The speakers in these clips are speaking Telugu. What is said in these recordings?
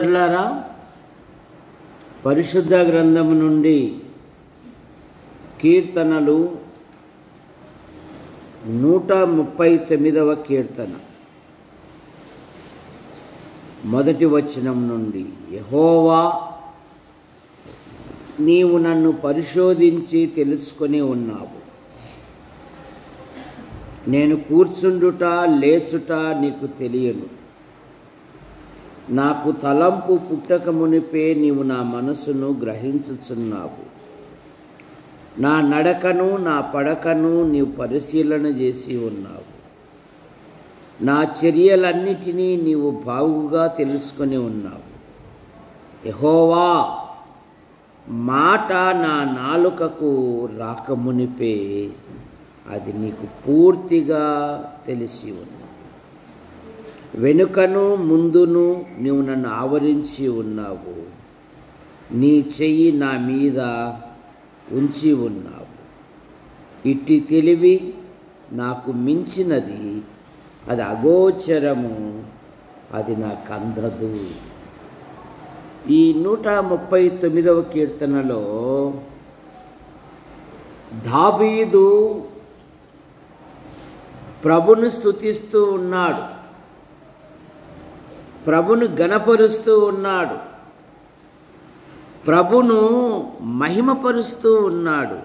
సోదరులారా, పరిశుద్ధ గ్రంథము నుండి కీర్తనలు 139వ కీర్తన మొదటి వచనం నుండి, యెహోవా నీవు నన్ను పరిశోధించి తెలుసుకొని ఉన్నావు. నేను కూర్చుండుట లేచుట నీకు తెలియను. నాకు తలంపు పుట్టక మునిపే నీవు నా మనసును గ్రహించుచున్నావు. నా నడకను నా పడకను నీవు పరిశీలన చేసి ఉన్నావు. నా చర్యలన్నిటినీ నీవు బాగుగా తెలుసుకొని ఉన్నావు. యెహోవా మాట నా నాలుకకు రాకమునిపే అది నీకు పూర్తిగా తెలిసి ఉన్నది. వెనుకను ముందును నీవు నన్ను ఆవరించి ఉన్నావు. నీ చెయ్యి నా మీద ఉంచి ఉన్నావు. ఇట్టి తెలివి నాకు మించినది, అది అగోచరము, అది నాకు అందదు. ఈ 139వ కీర్తనలో దావీదు ప్రభును స్తుతిస్తూ ఉన్నాడు, ప్రభును ఘనపరుస్తూ ఉన్నాడు, ప్రభును మహిమపరుస్తూ ఉన్నాడు.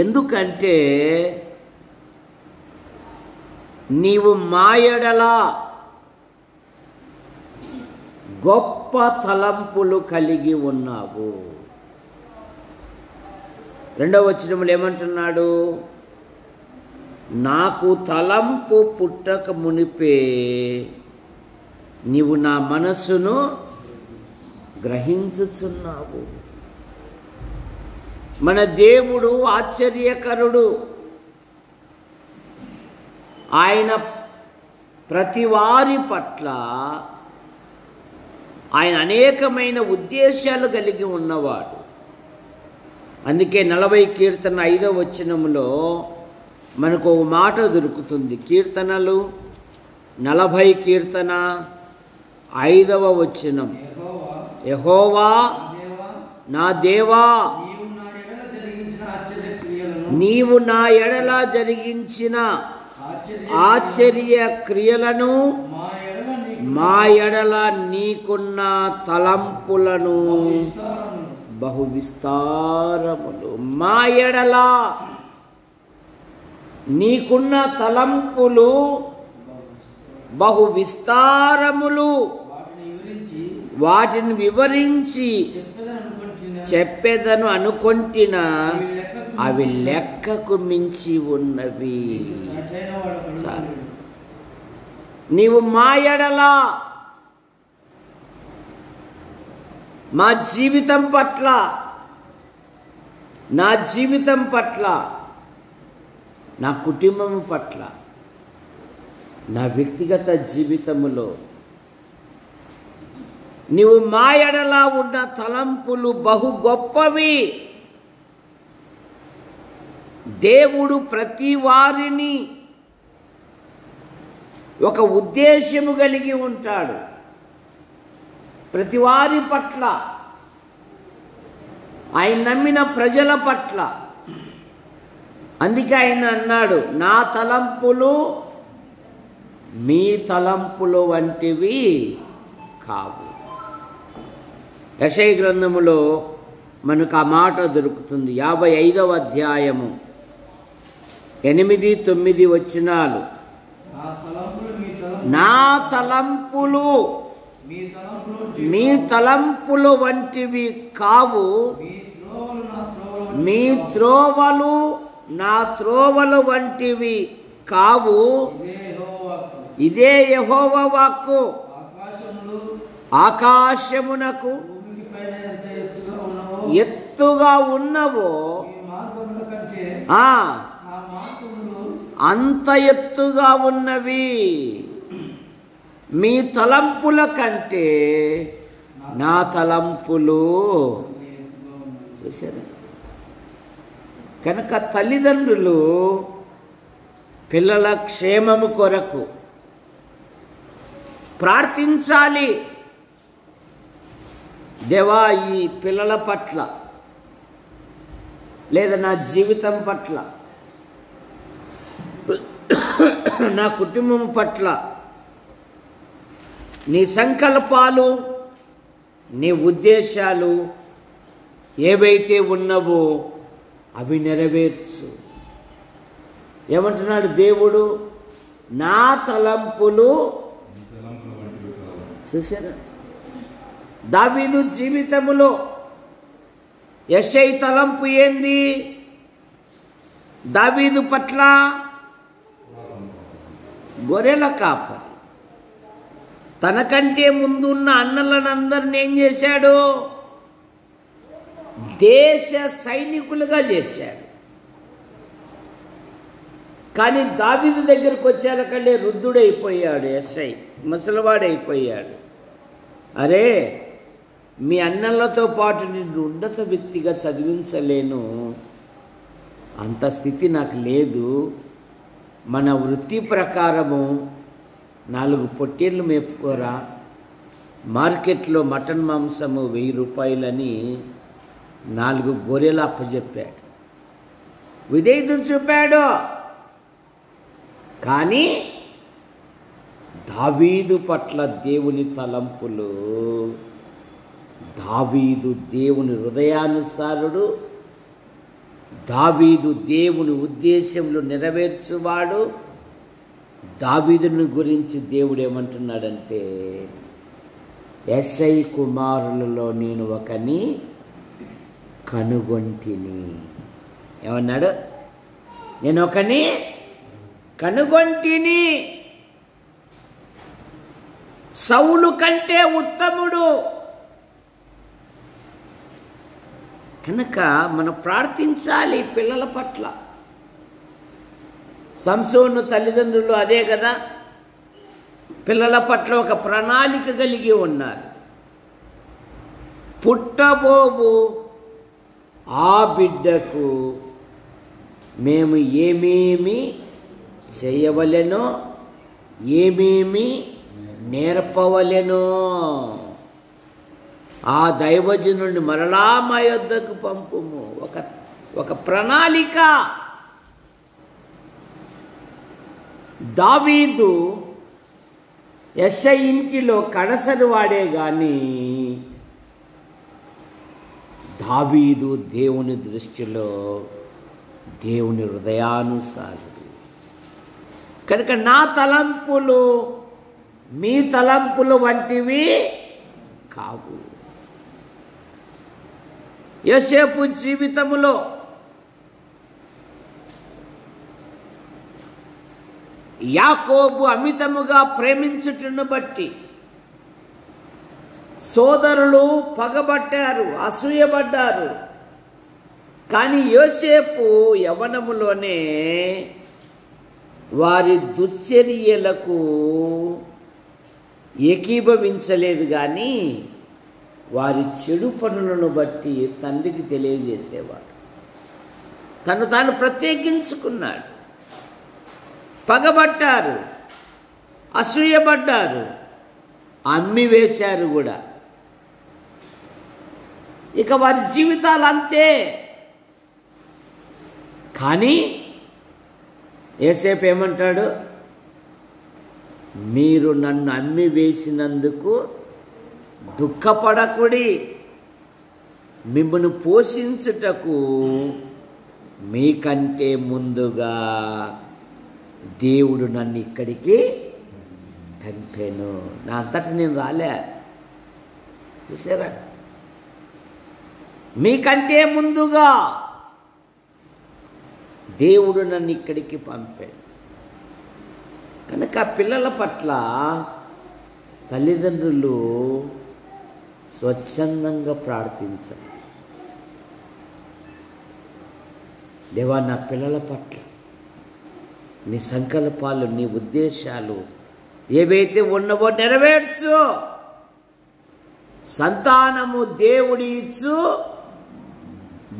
ఎందుకంటే నీవు మా యెడల గొప్ప తలంపులు కలిగి ఉన్నావు. రెండవ వచనములో ఏమంటున్నాడు? నాకు తలంపు పుట్టక మునిపే నీవు నా మనస్సును గ్రహించుచున్నావు. మన దేవుడు ఆశ్చర్యకరుడు. ఆయన ప్రతి వారి పట్ల ఆయన అనేకమైన ఉద్దేశాలు కలిగి ఉన్నవాడు. అందుకే 40 కీర్తన 5వ వచనములో మనకు ఒక మాట దొరుకుతుంది. కీర్తనలు 40 కీర్తన 5వ వచనం, యెహోవా నా దేవా నీవు నా ఎడల జరిగించిన ఆశ్చర్య క్రియలను, మా ఎడల నీకున్న తలంపులను బహు విస్తారములు. మా ఎడల నీకున్న తలంపులు బహు విస్తారములు. వాటిని వివరించి చెప్పెదను అనుకొంటినా అవి లెక్కకు మించి ఉన్నవి. నీవు మా యెడల మా జీవితం పట్ల, నా జీవితం పట్ల, నా కుటుంబం పట్ల, నా వ్యక్తిగత జీవితములో నీవు మా యెడల ఉన్న తలంపులు బహు గొప్పవి. దేవుడు ప్రతి వారిని ఒక ఉద్దేశము కలిగి ఉంటాడు, ప్రతి వారి పట్ల, ఆయన నమ్మిన ప్రజల పట్ల. అందుకే ఆయన అన్నాడు, నా తలంపులు మీ తలంపులు వంటివి కావు. యెషయా గ్రంథములో మనకు ఆ మాట దొరుకుతుంది. 55వ అధ్యాయము 8, 9 వచనాలు. నా తలంపులు మీ తలంపులు వంటివి కావు, మీ త్రోవలు నా త్రోవలు వంటివి కావు. ఇదే యెహోవా వాక్కు. ఆకాశమునకు ఎత్తుగా ఉన్నవో అంత ఎత్తుగా ఉన్నవి. మీ తలంపుల కంటే నా తలంపులు. చూసారా? కనుక తల్లిదండ్రులు పిల్లల క్షేమము కొరకు ప్రార్థించాలి. దేవా ఈ పిల్లల పట్ల లేదా నా జీవితం పట్ల నా కుటుంబం పట్ల నీ సంకల్పాలు నీ ఉద్దేశాలు ఏవైతే ఉన్నవో అవి నెరవేర్చు. ఏమంటున్నాడు దేవుడు? నా తలంపులు. చూసారా దావీదు జీవితములో యెషై తలంపు ఏంది? దావీదు పట్ల గొర్రెల కాపరి. తనకంటే ముందున్న అన్నలందరిని ఏం చేశాడు? దేశ సైనికులుగా చేశాడు. కానీ దావీదు దగ్గరకు వచ్చేలకల్లే వృద్ధుడైపోయాడు యెషై, ముసలివాడైపోయాడు. అరే, మీ అన్నలతో పాటు నిన్ను ఉన్నత వ్యక్తిగా చదివించలేను, అంత స్థితి నాకు లేదు. మన వృత్తి ప్రకారము 4 పొట్టేళ్ళు మేపుకోరా, మార్కెట్లో మటన్ మాంసము 1000 రూపాయలని 4 గొర్రెలు అప్పచెప్పాడు. విధేయత చూపాడు. కానీ దావీదు పట్ల దేవుని తలంపులు, దావీదు దేవుని హృదయానుసారుడు, దావీదు దేవుని ఉద్దేశంలో నెరవేర్చువాడు. దావీదుని గురించి దేవుడు ఏమంటున్నాడంటే, యెషై కుమారులలో నేను ఒకని కనుగొంటిని. ఏమన్నాడు? నేను ఒకని కనుగొంటిని, సౌలు కంటే ఉత్తముడు. కనుక మనం ప్రార్థించాలి పిల్లల పట్ల. సంసోను తల్లిదండ్రులు అదే కదా, పిల్లల పట్ల ఒక ప్రణాళిక కలిగి ఉన్నారు. పుట్టబోవు ఆ బిడ్డకు మేము ఏమేమి చేయవలెనో, ఏమేమి నేర్పవలెనో ఆ దైవజనుడిని మరలా మా యొద్దకు పంపుము. ఒక ప్రణాళిక. దావీదు యెషై ఇంటిలో కడసరి వాడే గాని దావీదు దేవుని దృష్టిలో దేవుని హృదయానుసారుడు. కనుక నా తలంపులు మీ తలంపులు వంటివి కావు. యోసేపు జీవితములో యాకోబు అమితముగా ప్రేమించుటను బట్టి సోదరులు పగబట్టారు, అసూయపడ్డారు. కానీ యోసేపు యవ్వనములోనే వారి దుశ్చర్యలకు ఏకీభవించలేదు, కానీ వారి చెడు పనులను బట్టి తండ్రికి తెలియజేసేవాడు. తను తాను ప్రత్యేకించుకున్నాడు. పగబట్టారు, అసూయపడ్డారు, అమ్మి వేశారు కూడా. ఇక వారి జీవితాలు అంతే. కానీ యోసేపు ఏమంటాడు? మీరు నన్ను అమ్మి వేసినందుకు దుఃఖపడకుడి, మిమ్మల్ని పోషించుటకు మీకంటే ముందుగా దేవుడు నన్ను ఇక్కడికి పంపాను. నా అంతటా నేను రాలే. చూసారా? మీకంటే ముందుగా దేవుడు నన్ను ఇక్కడికి పంపాడు. కనుక పిల్లల పట్ల తల్లిదండ్రులు స్వచ్ఛందంగా ప్రార్థించాలి. దేవా, నా పిల్లల పట్ల నీ సంకల్పాలు, నీ ఉద్దేశాలు ఏవైతే ఉన్నవో నెరవేర్చు. సంతానము దేవుడి ఇచ్చు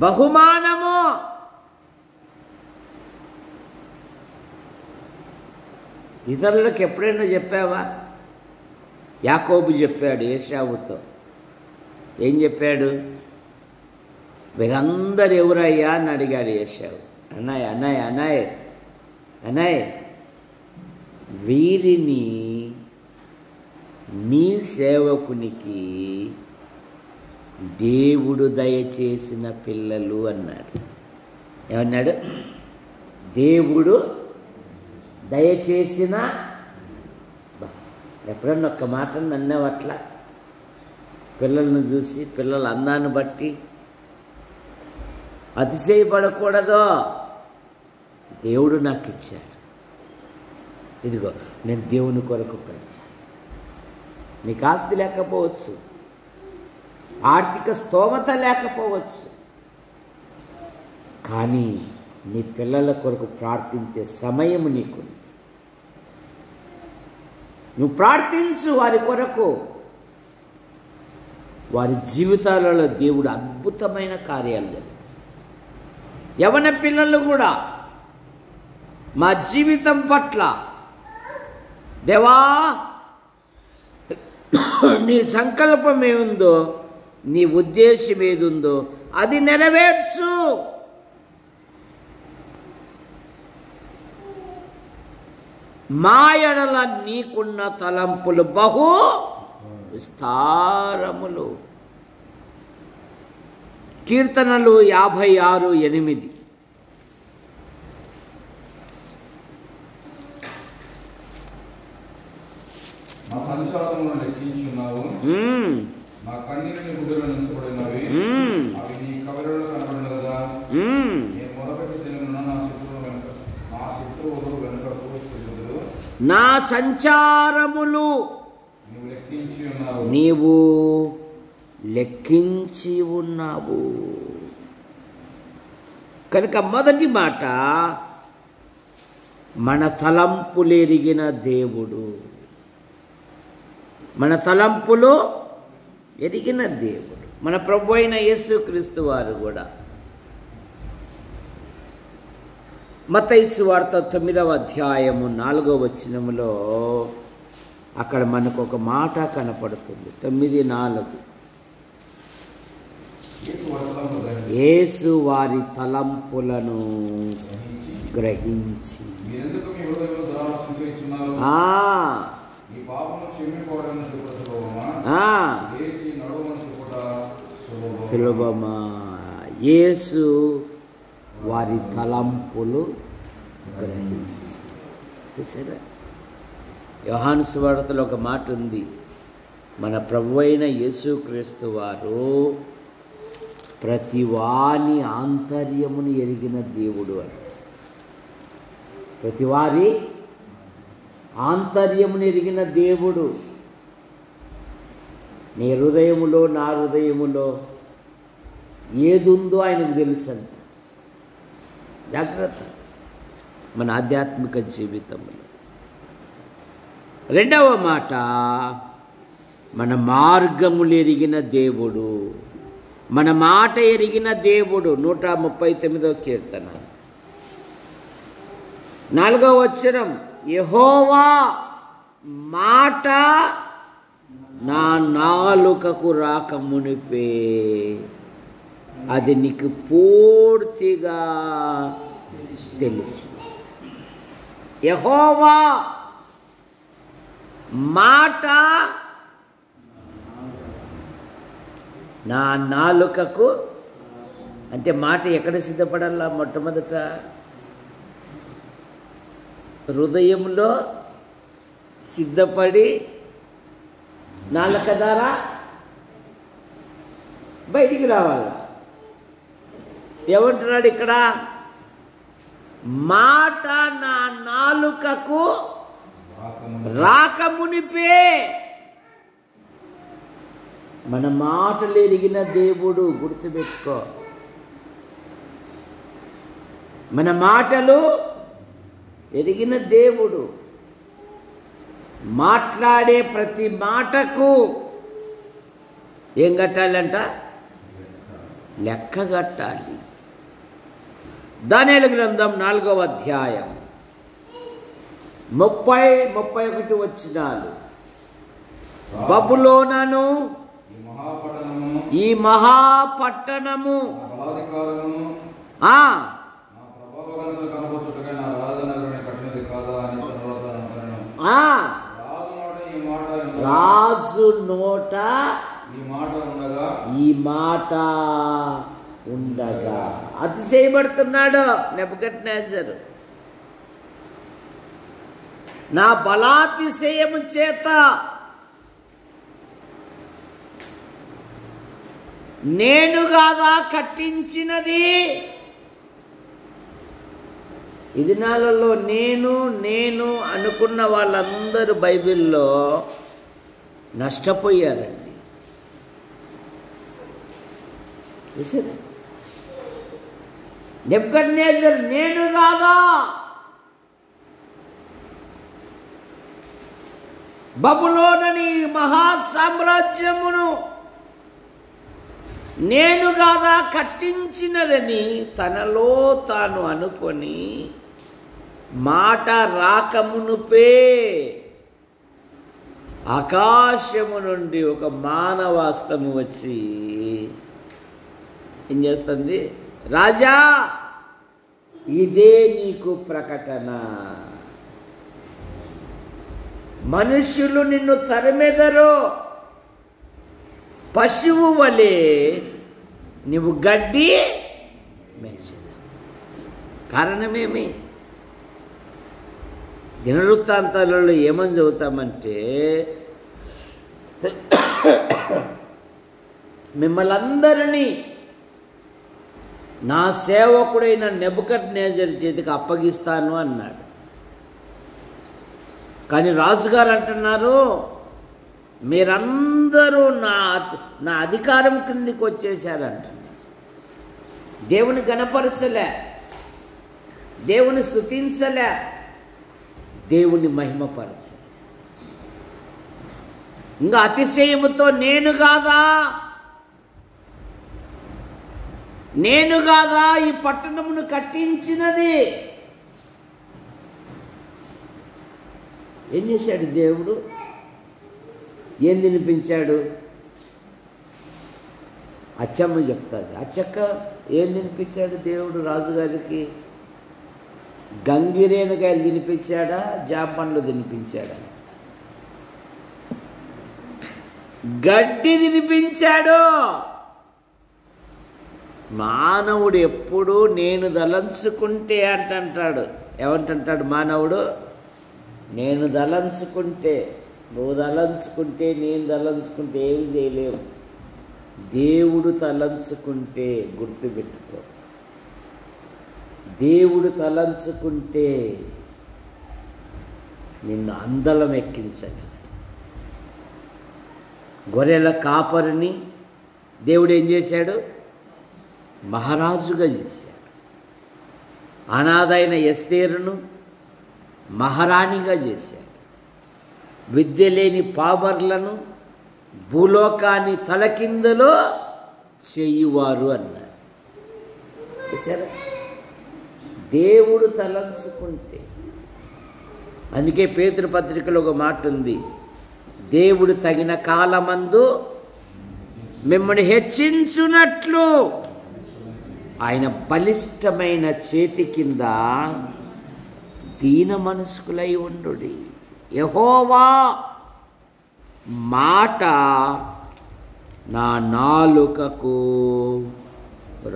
బహుమానము. ఇతరులకు ఎప్పుడైనా చెప్పావా? యాకోబు చెప్పాడు ఏశావుతో, ఏం చెప్పాడు? వీరందరు ఎవరయ్యా అని అడిగాడు యేషావు. అన్నయ్య అన్నయ్య అన్నయ్య అన్నయ్య, వీరిని నీ సేవకునికి దేవుడు దయచేసిన పిల్లలు అన్నాడు. ఏమన్నాడు? దేవుడు దయచేసిన. ఎప్పుడన్నా ఒక్క మాట అన్నావు అట్లా? పిల్లలను చూసి, పిల్లల అందాన్ని బట్టి అతిశయపడకూడదు. దేవుడు నాకు ఇచ్చాడు, ఇదిగో నేను దేవుని కొరకు పెంచాను. నీకు ఆస్తి లేకపోవచ్చు, ఆర్థిక స్తోమత లేకపోవచ్చు, కానీ నీ పిల్లల కొరకు ప్రార్థించే సమయం నీకు. నువ్వు ప్రార్థించు వారి కొరకు. వారి జీవితాలలో దేవుడు అద్భుతమైన కార్యాలు జరిగిస్తాడు. యవన పిల్లలు కూడా మా జీవితం పట్ల దేవా నీ సంకల్పం ఏముందో, నీ ఉద్దేశం ఏదుందో అది నెరవేర్చు. మా ఎడల నీకున్న తలంపులు బహు విస్తారములు. కీర్తనలు 56:8. మా సంచారములను లెక్కించున్నావు, నా కన్నీటిని గుడ్డలో నించబడినవి, అవి నీ కవలలో కనబడిన కదా. నేను మొదటి తినను, నా శత్రువులు వెనుకకు తిరుగుదురు. నా సంచారములు నీవు లెక్కించి ఉన్నావు. కనుక మొదటి మాట, మన తలంపులు ఎరిగిన దేవుడు. మన తలంపులు ఎరిగిన దేవుడు. మన ప్రభు అయిన యేసుక్రీస్తు వారు కూడా మత్తయి సువార్త 9వ అధ్యాయము 4వ వచనములో అక్కడ మనకు ఒక మాట కనపడుతుంది. 9:4. యేసు వారి తలంపులను గ్రహించి సులభమా. యేసు వారి తలంపులు గ్రహించి. చూసారా, యోహాను సువార్తలో ఒక మాట ఉంది, మన ప్రభువైన యేసుక్రీస్తు వారు ప్రతివాని ఆంతర్యమును ఎరిగిన దేవుడు అని. ప్రతివారి ఆంతర్యమును ఎరిగిన దేవుడు. నీ హృదయములో, నా హృదయములో ఏదుందో ఆయనకు తెలుసంట. జాగ్రత్త మన ఆధ్యాత్మిక జీవితంలో. రెండవ మాట, మన మార్గములు ఎరిగిన దేవుడు, మన మాట ఎరిగిన దేవుడు. 139వ కీర్తన 4వ వచనం, యెహోవా మాట నా నాలుకకు రాక మునిపే అది నీకు పూర్తిగా తెలుసు. యెహోవా మాట నా నాలుకకు, అంటే మాట ఎక్కడ సిద్ధపడాలా? మొట్టమొదట హృదయంలో సిద్ధపడి నాలుక ద్వారా బయటికి రావాలి. ఏమంటున్నాడు ఇక్కడ? మాట నా నాలుకకు రాకమునిపే. మన మాటలు ఎరిగిన దేవుడు, గుర్తుపెట్టుకో. మన మాటలు ఎరిగిన దేవుడు. మాట్లాడే ప్రతి మాటకు ఏం కట్టాలంట? లెక్క కట్టాలి. దానియేలు గ్రంథం 4వ అధ్యాయం 30-31 వచనాలు. బబులోనును ఈ మహాపట్టణము నా బలాధికారమును ఆ నా ప్రభావగణతలు కనబరుచుటకై నా రాజనగరుని కట్టినది కాదా అని తనలో తాను అనుకొనెను. ఆ రాజు నోట ఈ మాట ఉండగా అతిశయపడుతున్నాడు నెబుకద్నెజరు. నా బలాతిశయము చేత నేను కాదా కట్టించినది. ఈ దినాలలో నేను నేను అనుకున్న వాళ్ళందరూ బైబిల్లో నష్టపోయారండి. చూసారా, నెబుకద్నెజరు నేను కాదా, బబులోనని మహాసామ్రాజ్యమును నేను కాదా కట్టించినదని తనలో తాను అనుకొని మాట రాకమునుపే ఆకాశము నుండి ఒక మానవాస్తము వచ్చి ఏం చేస్తుంది, రాజా ఇదే నీకు ప్రకటన, మనుష్యులు నిన్ను తరిమెదరో, పశువు వలె నువ్వు గడ్డి మేసేదా. కారణమేమి? దినవృత్తాంతాలలో ఏమని చదువుతామంటే, మిమ్మల్ని అందరినీ నా సేవకుడైన నెబుకద్నెజరు చేతికి అప్పగిస్తాను అన్నాడు. కానీ రాజుగారు అంటున్నారు, మీరందరూ నా అధికారం కిందికి వచ్చేసారంటున్నారు. దేవుని గణపరచలే, దేవుని స్తుతించలే, దేవుని మహిమపరచలే. ఇంకా అతిశయముతో నేను కాదా ఈ పట్టణమును కట్టించినది. ఏం చేశాడు దేవుడు? ఏం తినిపించాడు? అచ్చమ్మ చెప్తాది. అచ్చక్క ఏం తినిపించాడు దేవుడు రాజుగారికి? గంగిరేనకాయలు తినిపించాడా, జాంపండ్లు తినిపించాడా? గడ్డి తినిపించాడు. మానవుడు ఎప్పుడు నేను దలంచుకుంటే అంటాడు. ఏమంటుంటాడు మానవుడు? నేను దలంచుకుంటే, నువ్వు దలంచుకుంటే, నేను దలంచుకుంటే ఏమి చేయలేము. దేవుడు తలంచుకుంటే, గుర్తుపెట్టుకో, దేవుడు తలంచుకుంటే నిన్ను అందలం ఎక్కించగలడు. గొర్రెల కాపరిని దేవుడు ఏం చేశాడు? మహారాజుగా చేశాడు. అనాథైన ఎస్తేరును మహారాణిగా చేశాడు. విద్య లేని పామర్లను భూలోకాన్ని తలకిందులో చేయువారు అన్నారు. చూసారా, దేవుడు తలంచుకుంటే. అందుకే పేతురు పత్రికలో ఒక మాట ఉంది, దేవుడు తగిన కాలమందు మిమ్మల్ని హెచ్చించునట్లు ఆయన బలిష్టమైన చేతి కింద దీన మనస్కులై ఉండుడి. యెహోవా మాట నా నాలుకకు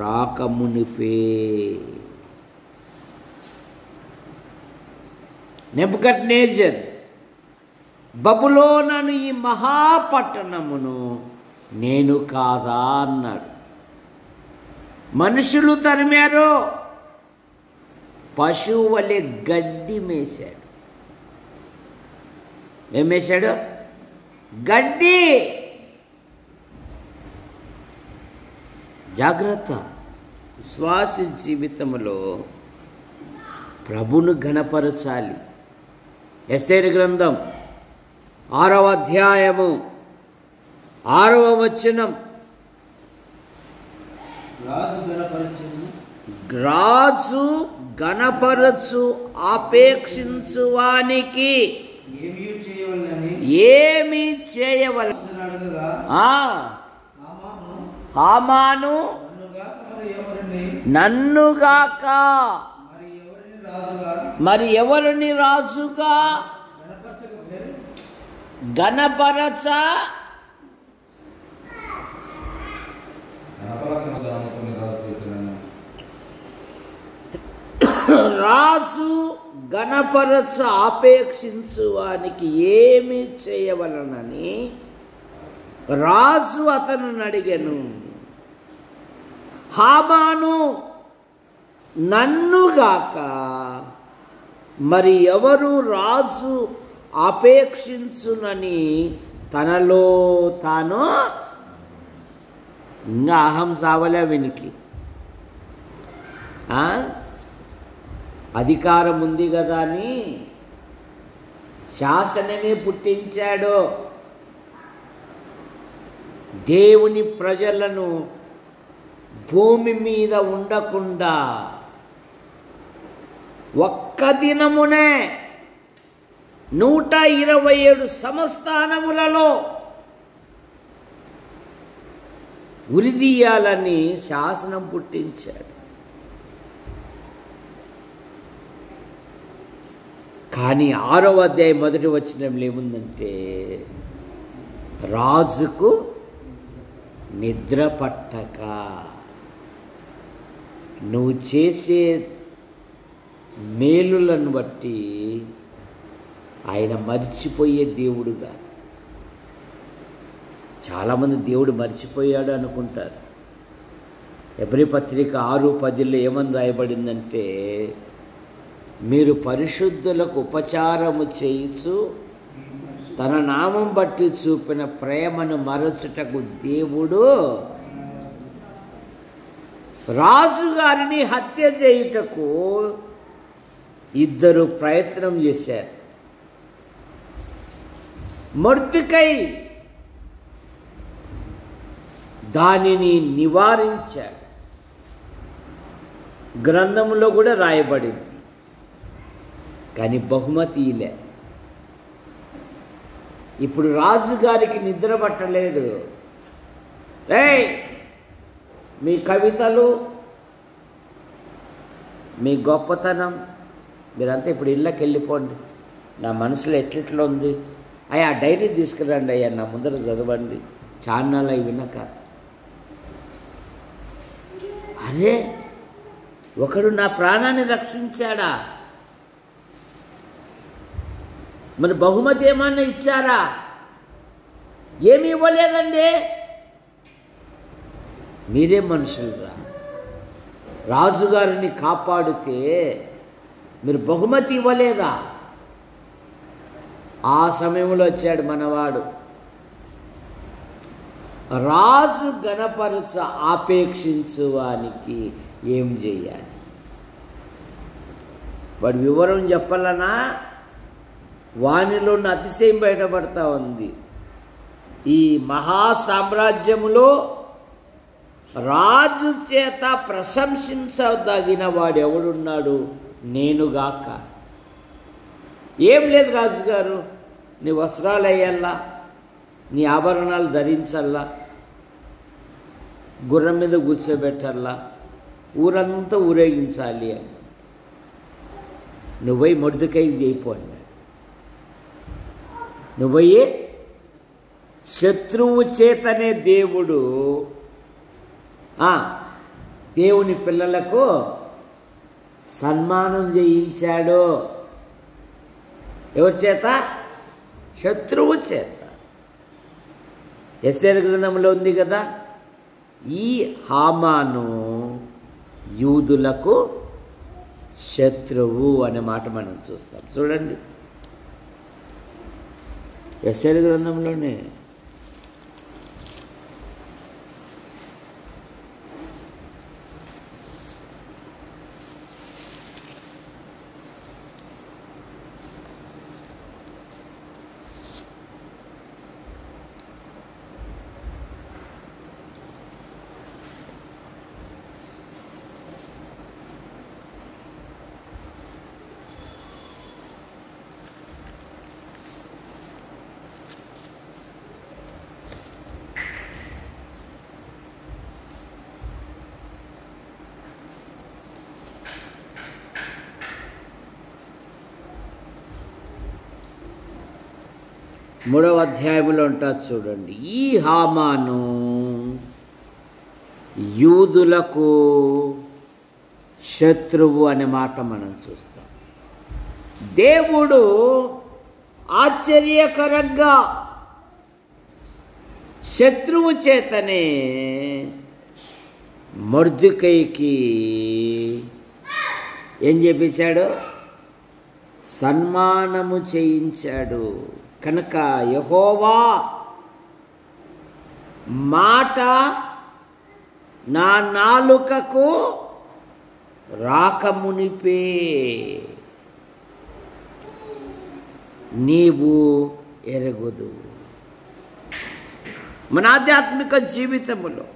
రాకమునిపే. నెబుకద్నెజర్ బబులోనను ఈ మహాపట్టణమును నేను కాదా అన్నాడు. మనుషులు తరిమారు, పశువు వలె గడ్డి మేశాడు. ఏం మేశాడు? గడ్డి. జాగ్రత్త. విశ్వాస జీవితంలో ప్రభును ఘనపరచాలి. ఎస్తేరు గ్రంథం 6వ అధ్యాయము 6వ వచనం, రాజు గణపరచు ఆపేక్షించువానికి ఏమి చేయవలెను? హామాను నన్నుగాక మరి ఎవరిని రాజుగా గణపరచ రాజు గణపరచ ఆపేక్షించు వానికి ఏమి చేయవలనని రాజు అతను అడిగెను. హామాను నన్నుగాక మరి ఎవరు రాజు ఆపేక్షించునని తనలో తాను ఇంకా అహం సావలే వినికి. అధికారం ఉంది కదా అని శాసనమే పుట్టించాడు. దేవుని ప్రజలను భూమి మీద ఉండకుండా ఒక్క దినమునే 127 సంస్థానములలో ఉరిదీయాలని శాసనం పుట్టించాడు. కానీ 6వ అధ్యాయం 1వ వచనంలో ఏముందంటే రాజుకు నిద్ర పట్టక నువ్వు చేసే మేలులను బట్టి ఆయన మర్చిపోయే దేవుడు కాదు. చాలామంది దేవుడు మర్చిపోయాడు అనుకుంటారు. ఎబ్రీ పత్రిక 6:10 ఏమని రాయబడిందంటే మీరు పరిశుద్ధులకు ఉపచారము చేయించు తన నామం బట్టి చూపిన ప్రేమను మరచుటకు దేవుడు రాజుగారిని హత్య చేయుటకు 2 ప్రయత్నం చేశారు. మొర్దెకై దానిని నివారించాడు. గ్రంథంలో కూడా రాయబడింది. కానీ బహుమతి ఇలే. ఇప్పుడు రాజుగారికి నిద్ర పట్టలేదు. మీ కవితలు, మీ గొప్పతనం మీరంతా ఇప్పుడు ఇళ్ళకి వెళ్ళిపోండి. నా మనసులో ఎట్లెట్లా ఉంది అయ్యా, డైరీ తీసుకురండి అయ్యా, నా ముందర చదవండి, ఛానల్ అవి వినక. అరే, ఒకడు నా ప్రాణాన్ని రక్షించాడా? మరి బహుమతి ఏమన్నా ఇచ్చారా? ఏమి ఇవ్వలేదండి. మీరే మనుషులురా. రాజుగారిని కాపాడితే మీరు బహుమతి ఇవ్వలేదా? ఆ సమయంలో వచ్చాడు మనవాడు. రాజు గణపరచ ఆపేక్షించువానికి ఏం చెయ్యాలి? వాడి వివరం చెప్పాలనా? వానిలో ఉన్న అతిశయం బయటపడతా ఉంది. ఈ మహాసామ్రాజ్యములో రాజు చేత ప్రశంసించదగిన వాడు ఎవడున్నాడు? నేనుగాక. ఏం లేదు రాజుగారు, నీ వస్త్రాలు వేయాలా, నీ ఆభరణాలు ధరించల్లా, గుర్రం మీద కూర్చోబెట్టాలా, ఊరంతా ఊరేగించాలి అని. నువ్వై మొర్దెకై చేయిపో అన్నాడు. నువ్వయ్యే శత్రువు చేతనే దేవుడు దేవుని పిల్లలకు సన్మానం చేయించాడు. ఎవరి చేత? శత్రువు చేత. యెషయా గ్రంథంలో ఉంది కదా, ఈ హామాను యూదులకు శత్రువు అనే మాట మనం చూస్తాం. చూడండి, యెషయా గ్రంథంలోనే 3వ అధ్యాయంలో ఉంటుంది చూడండి. ఈ హామాను యూదులకు శత్రువు అనే మాట మనం చూస్తాం. దేవుడు ఆశ్చర్యకరంగా శత్రువు చేతనే మొర్దెకైకి ఏం చేయించాడు? సన్మానము చేయించాడు. కనుక యెహోవా మాట నా నాలుకకు రాకమునిపే నీవు ఎరుగుదు. మన ఆధ్యాత్మిక జీవితములో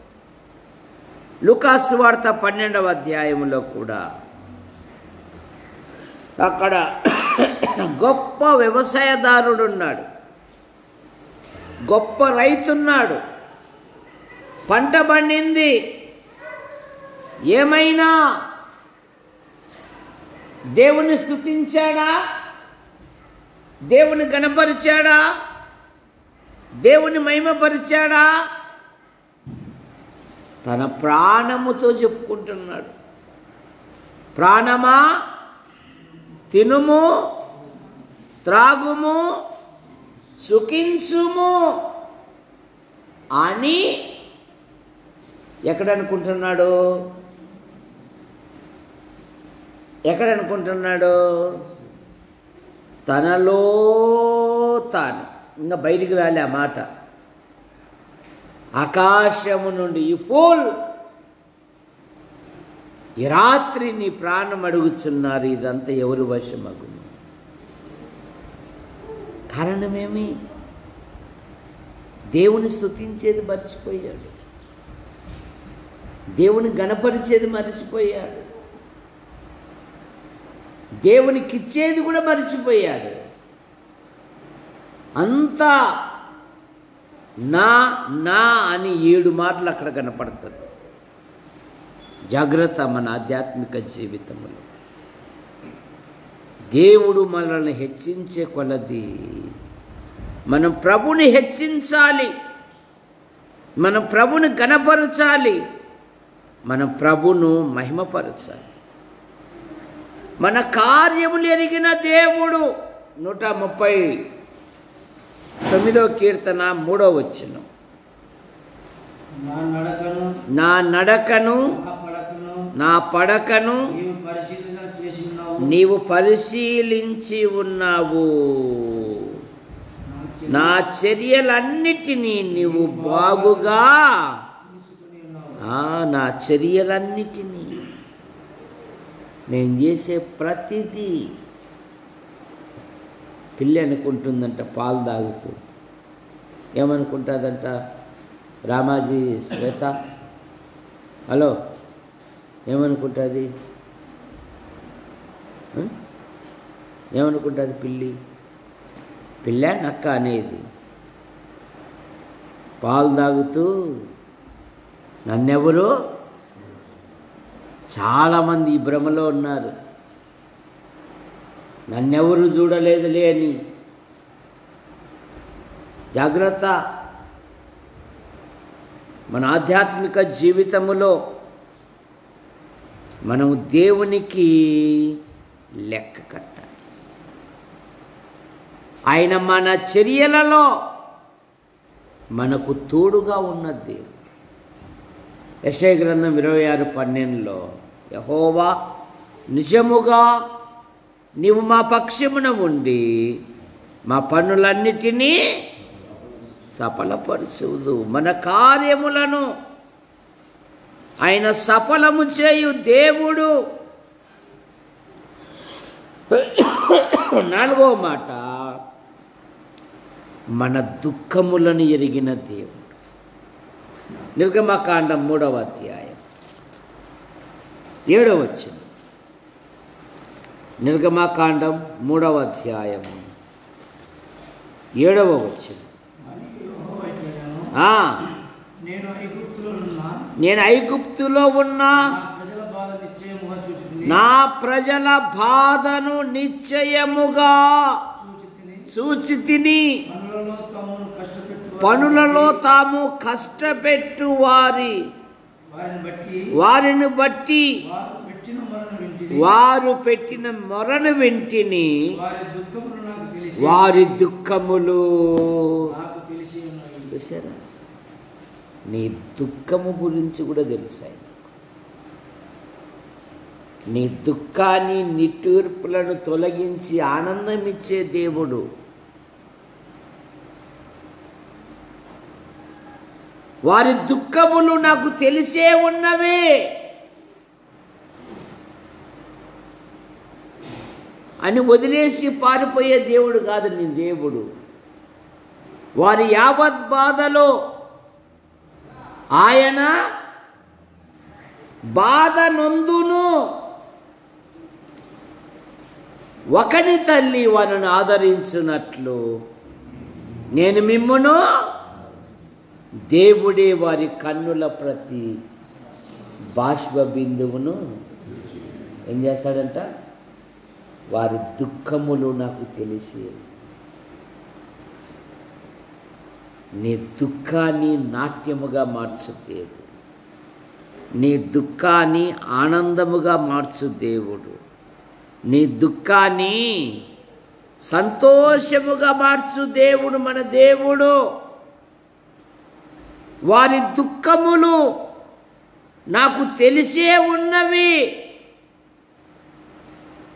లూకాసు వార్త 12వ అధ్యాయంలో కూడా అక్కడ గొప్ప వ్యవసాయదారుడు ఉన్నాడు, గొప్ప రైతున్నాడు. పంట పండింది. ఏమైనా దేవుని స్తుతించాడా? దేవుని గణపరిచాడా? దేవుని మహిమపరిచాడా? తన ప్రాణముతో చెప్పుకుంటున్నాడు, ప్రాణమా తినుము, త్రాగుము, సుఖించుము అని ఎక్కడనుకుంటున్నాడు? తనలో తాను. ఇంకా బయటికి రాలే ఆ మాట. ఆకాశము నుండి ఈ ఫూల్, ఈ రాత్రి నీ ప్రాణం అడుగుతున్నారు, ఇదంతా ఎవరు వశమగును? కారణమేమి? దేవుని స్తుతించేది మర్చిపోయాడు, దేవుని గణపరిచేది మర్చిపోయాడు, దేవునికిచ్చేది కూడా మర్చిపోయాడు. అంతా నా నా అని 7 మాటలు అక్కడ కనపడుతుంది. జాగ్రత్త మన ఆధ్యాత్మిక జీవితంలో. దేవుడు మనల్ని హెచ్చించే కొలది మనం ప్రభుని హెచ్చించాలి, మనం ప్రభుని గణపరచాలి, మనం ప్రభును మహిమపరచాలి. మన కార్యములు ఎరిగిన దేవుడు 139వ కీర్తన 3వ వచనం, నా నడకను నా పడకను నీవు పరిశీలించి ఉన్నావు, నా చర్యలన్నిటినీ నీవు బాగుగా నా చర్యలన్నిటినీ నేను చేసే ప్రతిదీ. పిల్లి అనుకుంటుందంట పాలు తాగుతూ, ఏమనుకుంటుందంట? రామాజీ శ్వేత, హలో, ఏమనుకుంటుంది? ఏమనుకుంటుంది పిల్లి? పిల్ల నక్క అనేది పాలు తాగుతూ నన్నెవరు? చాలామంది ఈ భ్రమలో ఉన్నారు, నన్నెవరు చూడలేదులే అని. జాగ్రత్త. మన ఆధ్యాత్మిక జీవితములో మనము దేవునికి లెక్క కట్టాలి. ఆయన మన చర్యలలో మనకు తోడుగా ఉన్నది. యెషయా గ్రంథం 26:12లో యెహోవా నిజముగా నీవు మా పక్షమున ఉండి మా పనులన్నిటినీ సఫలపరుచుదు. మన కార్యములను ఆయన సఫలము చేయు దేవుడు. 4వ మాట, మన దుఃఖములను ఎరిగిన దేవుడు. నిర్గమకాండం 3వ అధ్యాయం 7వ వచనం. నిర్గమకాండం 3వ అధ్యాయం 7వ వచనం. నేను ఐగుప్తులో ఉన్నా నా ప్రజల బాధను నిశ్చయముగా చూచి తిని పనులలో తాము పనులలో తాము కష్టపెట్టు కష్టపెట్టు వారిని వారిని బట్టి బట్టి వారు పెట్టిన మొరను వింటిని వారి దుఃఖములు వారి దుఃఖములు నాకు తెలిసి ఉన్నవి. చూసారా, నీ దుఃఖము గురించి కూడా తెలుసాయి. నీ దుఃఖాన్ని నిట్టూర్పులను తొలగించి ఆనందమిచ్చే దేవుడు. వారి దుఃఖములు నాకు తెలిసే ఉన్నవే అని వదిలేసి పారిపోయే దేవుడు కాదు నీ దేవుడు. వారి యావత్ బాధలో ఆయన బాధ నొందును. ఒకని తల్లి వారిని ఆదరించున్నట్లు నేను మిమ్మును, దేవుడే వారి కన్నుల ప్రతి బాష్ప బిందువును ఏం చేస్తాడంట? వారి దుఃఖములు నాకు తెలిసి. నీ దుఃఖాన్ని నాట్యముగా మార్చు దేవుడు. నీ దుఃఖాన్ని ఆనందముగా మార్చు దేవుడు. నీ దుఃఖాన్ని సంతోషముగా మార్చు దేవుడు మన దేవుడు. వారి దుఃఖములు నాకు తెలిసే ఉన్నవి.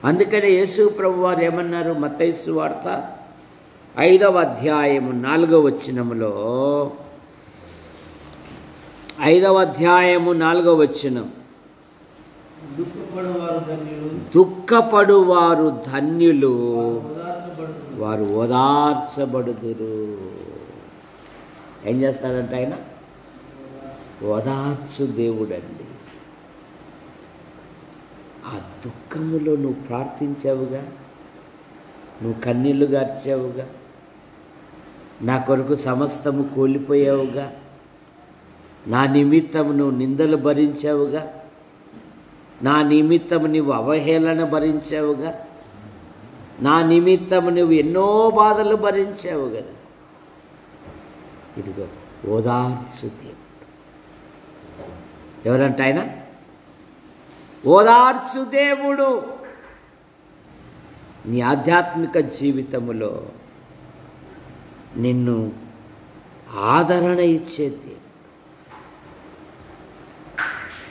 అందుకనే యేసు ప్రభు వారు ఏమన్నారు? మత్తయి సువార్త 5వ అధ్యాయము 4వ వచనములో, 5వ అధ్యాయము 4వ వచనం, దుఃఖపడువారు ధన్యులు వారు ఓదార్చబడుదురు. ఏం చేస్తాడంట ఆయన? ఓదార్చు దేవుడండి. ఆ దుఃఖములో నువ్వు ప్రార్థించావుగా, నువ్వు కన్నీళ్లు గార్చావుగా, నా కొరకు సమస్తము కోల్పోయావుగా, నా నిమిత్తము నువ్వు నిందలు భరించావుగా, నా నిమిత్తము నువ్వు అవహేళన భరించావుగా, నా నిమిత్తము నువ్వు ఎన్నో బాధలు భరించావు కదా. ఇదిగో ఓదార్చు దేవుడు. ఎవరంట ఆయన? ఓదార్చు దేవుడు. నీ ఆధ్యాత్మిక జీవితములో నిన్ను ఆదరణ ఇచ్చే దేవుడు.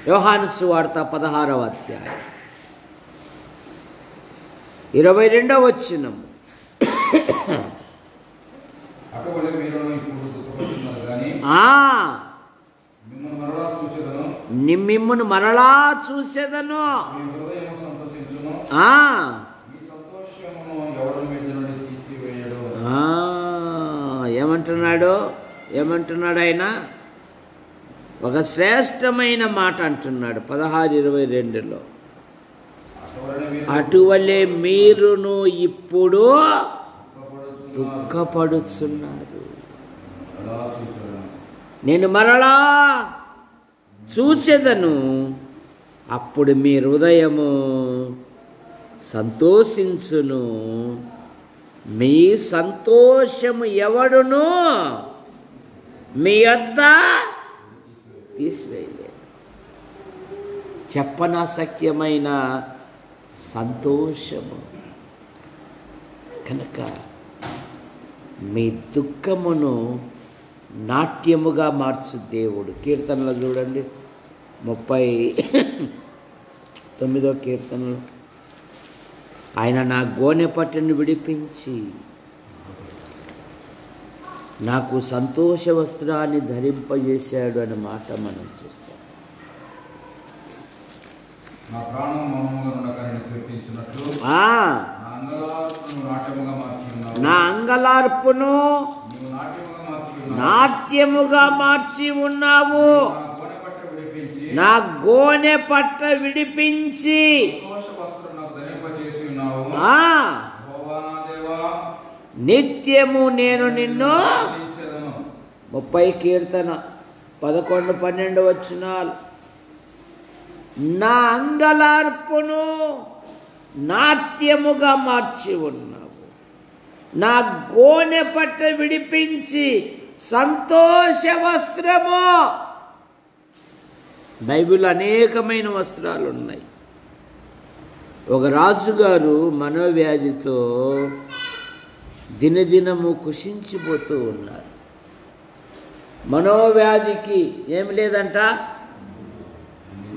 యోహాను సువార్త 16వ అధ్యాయం 22వ వచనం, అటువలే మీరును ఇప్పుడు దుఃఖపడుతున్నారు గాని మిమ్మును మరలా చూసేదను, మీ హృదయము సంతోషించును, మీ సంతోషమును ఎవరి మీద నుండి తీసివేయడు. ఏమంటున్నాడు ఆయన? ఒక శ్రేష్టమైన మాట అంటున్నాడు 16:22లో. అటువలే మీరును ఇప్పుడు దుఃఖపడుచున్నారు. నేను మరలా చూసేదను, అప్పుడు మీ హృదయము సంతోషించును, మీ సంతోషము ఎవడును మీ వద్ద తీసివేయలేదు. చెప్పనాశక్యమైన సంతోషము. కనుక మీ దుఃఖమును నాట్యముగా మార్చు దేవుడు. కీర్తనలో చూడండి 39వ కీర్తనలో, ఆయన నా గోనె పట్టును విడిపించి నాకు సంతోష వస్త్రాన్ని ధరింపజేశాడు అనే మాట మనం చూస్తాం. నా ప్రాణం మౌనముగా ఉండకని కీర్తించినట్లు నా అంగలార్పును నాట్యముగా మార్చి ఉన్నావు. నా గోనె పట్ట విడిపించి నిత్యము నేను నిన్ను 30 కీర్తన 11, 12 వచనాలు. నా అంగలార్పును నాట్యముగా మార్చి ఉన్నావు. నా గోనె పట్ట విడిపించి సంతోష వస్త్రము. బైబిల్ అనేకమైన వస్త్రాలు ఉన్నాయి. ఒక రాజుగారు మనోవ్యాధితో దినదినము కుషించిపోతూ ఉన్నారు. మనోవ్యాధికి ఏమి లేదంట,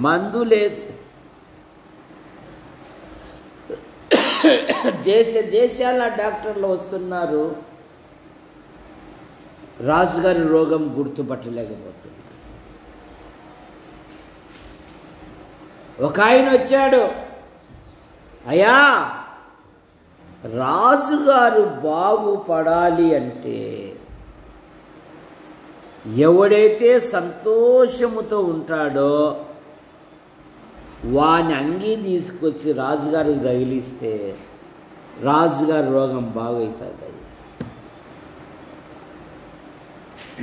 మందు లేదు. దేశాల డాక్టర్లు వస్తున్నారు, రాజుగారి రోగం గుర్తుపట్టలేకపోతున్నారు. ఒక ఆయన వచ్చాడు, అయ్యా రాజుగారు బాగుపడాలి అంటే ఎవడైతే సంతోషముతో ఉంటాడో వాని అంగీ తీసుకొచ్చి రాజుగారికి తగిలిస్తే రాజుగారి రోగం బాగవుతుంది.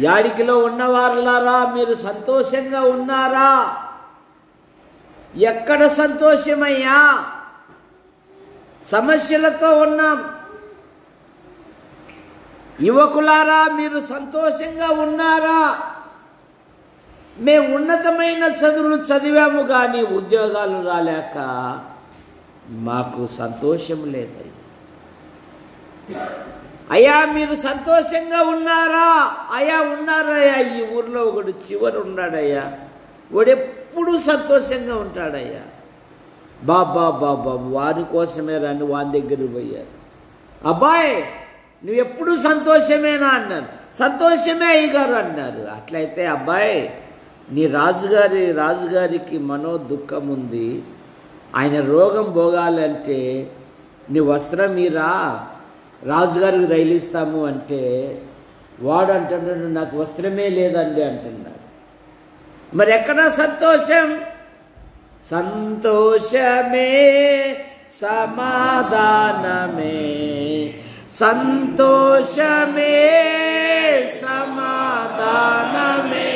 యాడికిలో ఉన్నవారులారా, మీరు సంతోషంగా ఉన్నారా? ఎక్కడ సంతోషమయ్యా? సమస్యలతో ఉన్నాం. యువకులారా, మీరు సంతోషంగా ఉన్నారా? మేము ఉన్నతమైన చదువులు చదివాము కానీ ఉద్యోగాలు రాలేక మాకు సంతోషం లేదయ్యా. అయ్యా మీరు సంతోషంగా ఉన్నారా? అయ్యా ఉన్నారయ్యా. ఈ ఊర్లో ఒకడు చివరు ఉన్నాడయ్యా, వాడెప్పుడు సంతోషంగా ఉంటాడయ్యా. బాబా బాబా వాని కోసమే రాని వాని దగ్గరికి పోయారు. అబ్బాయి నువ్వు ఎప్పుడు సంతోషమేనా అన్నారు. సంతోషమే అయ్యగారు అన్నారు. అట్లయితే అబ్బాయి నీ రాజుగారికి మనో దుఃఖం ఉంది, ఆయన రోగం పోగాలంటే నీ వస్త్రం మీరా రాజుగారికి తగిలిస్తాము అంటే వాడు అంటున్నాడు నాకు వస్త్రమే లేదండి అంటున్నాడు. మరి ఎక్కడ సంతోషం? సంతోషమే సమాధానమే, సంతోషమే సమాధానమే,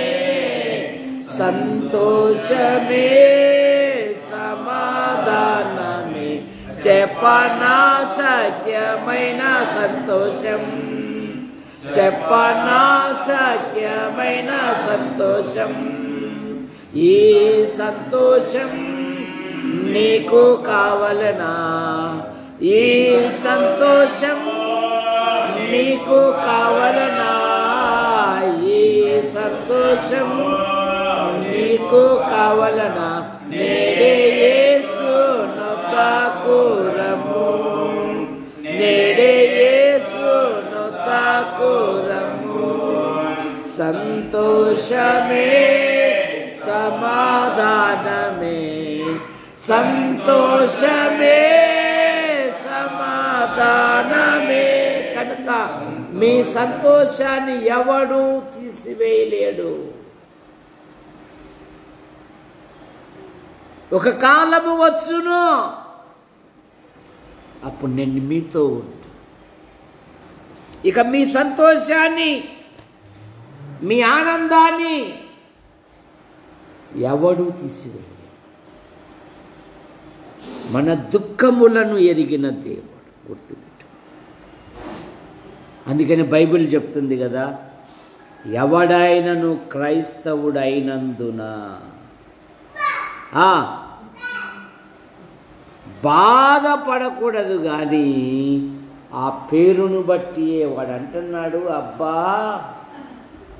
సంతోషమే సమాధానమే, చెప్పనా సత్యమైన సంతోషం, చెప్పనా సత్యమైన సంతోషం. ఈ సంతోషం నీకు కావలనా? ఈ సంతోషం నీకు కావలనా? ఈ సంతోషం నీకు కావలనా? నేడే యేసును తాకురము, నేడే యేసును తాకురము. సంతోషమే సమాధానమే, సంతోషమే సమాధానమే. కనుక మీ సంతోషాన్ని ఎవడు తీసివేయలేడు. ఒక కాలము వచ్చును, అప్పుడు నేను మీతో ఉంటా. ఇక మీ సంతోషాన్ని మీ ఆనందాన్ని ఎవడు తీసివేయలేడు. మన దుఃఖములను ఎరిగిన దేవుడు గుర్తుపెట్టు. అందుకని బైబిల్ చెప్తుంది కదా, ఎవడైనను క్రైస్తవుడైనందున బాధపడకూడదు కానీ ఆ పేరును బట్టి వాడు అంటున్నాడు, అబ్బా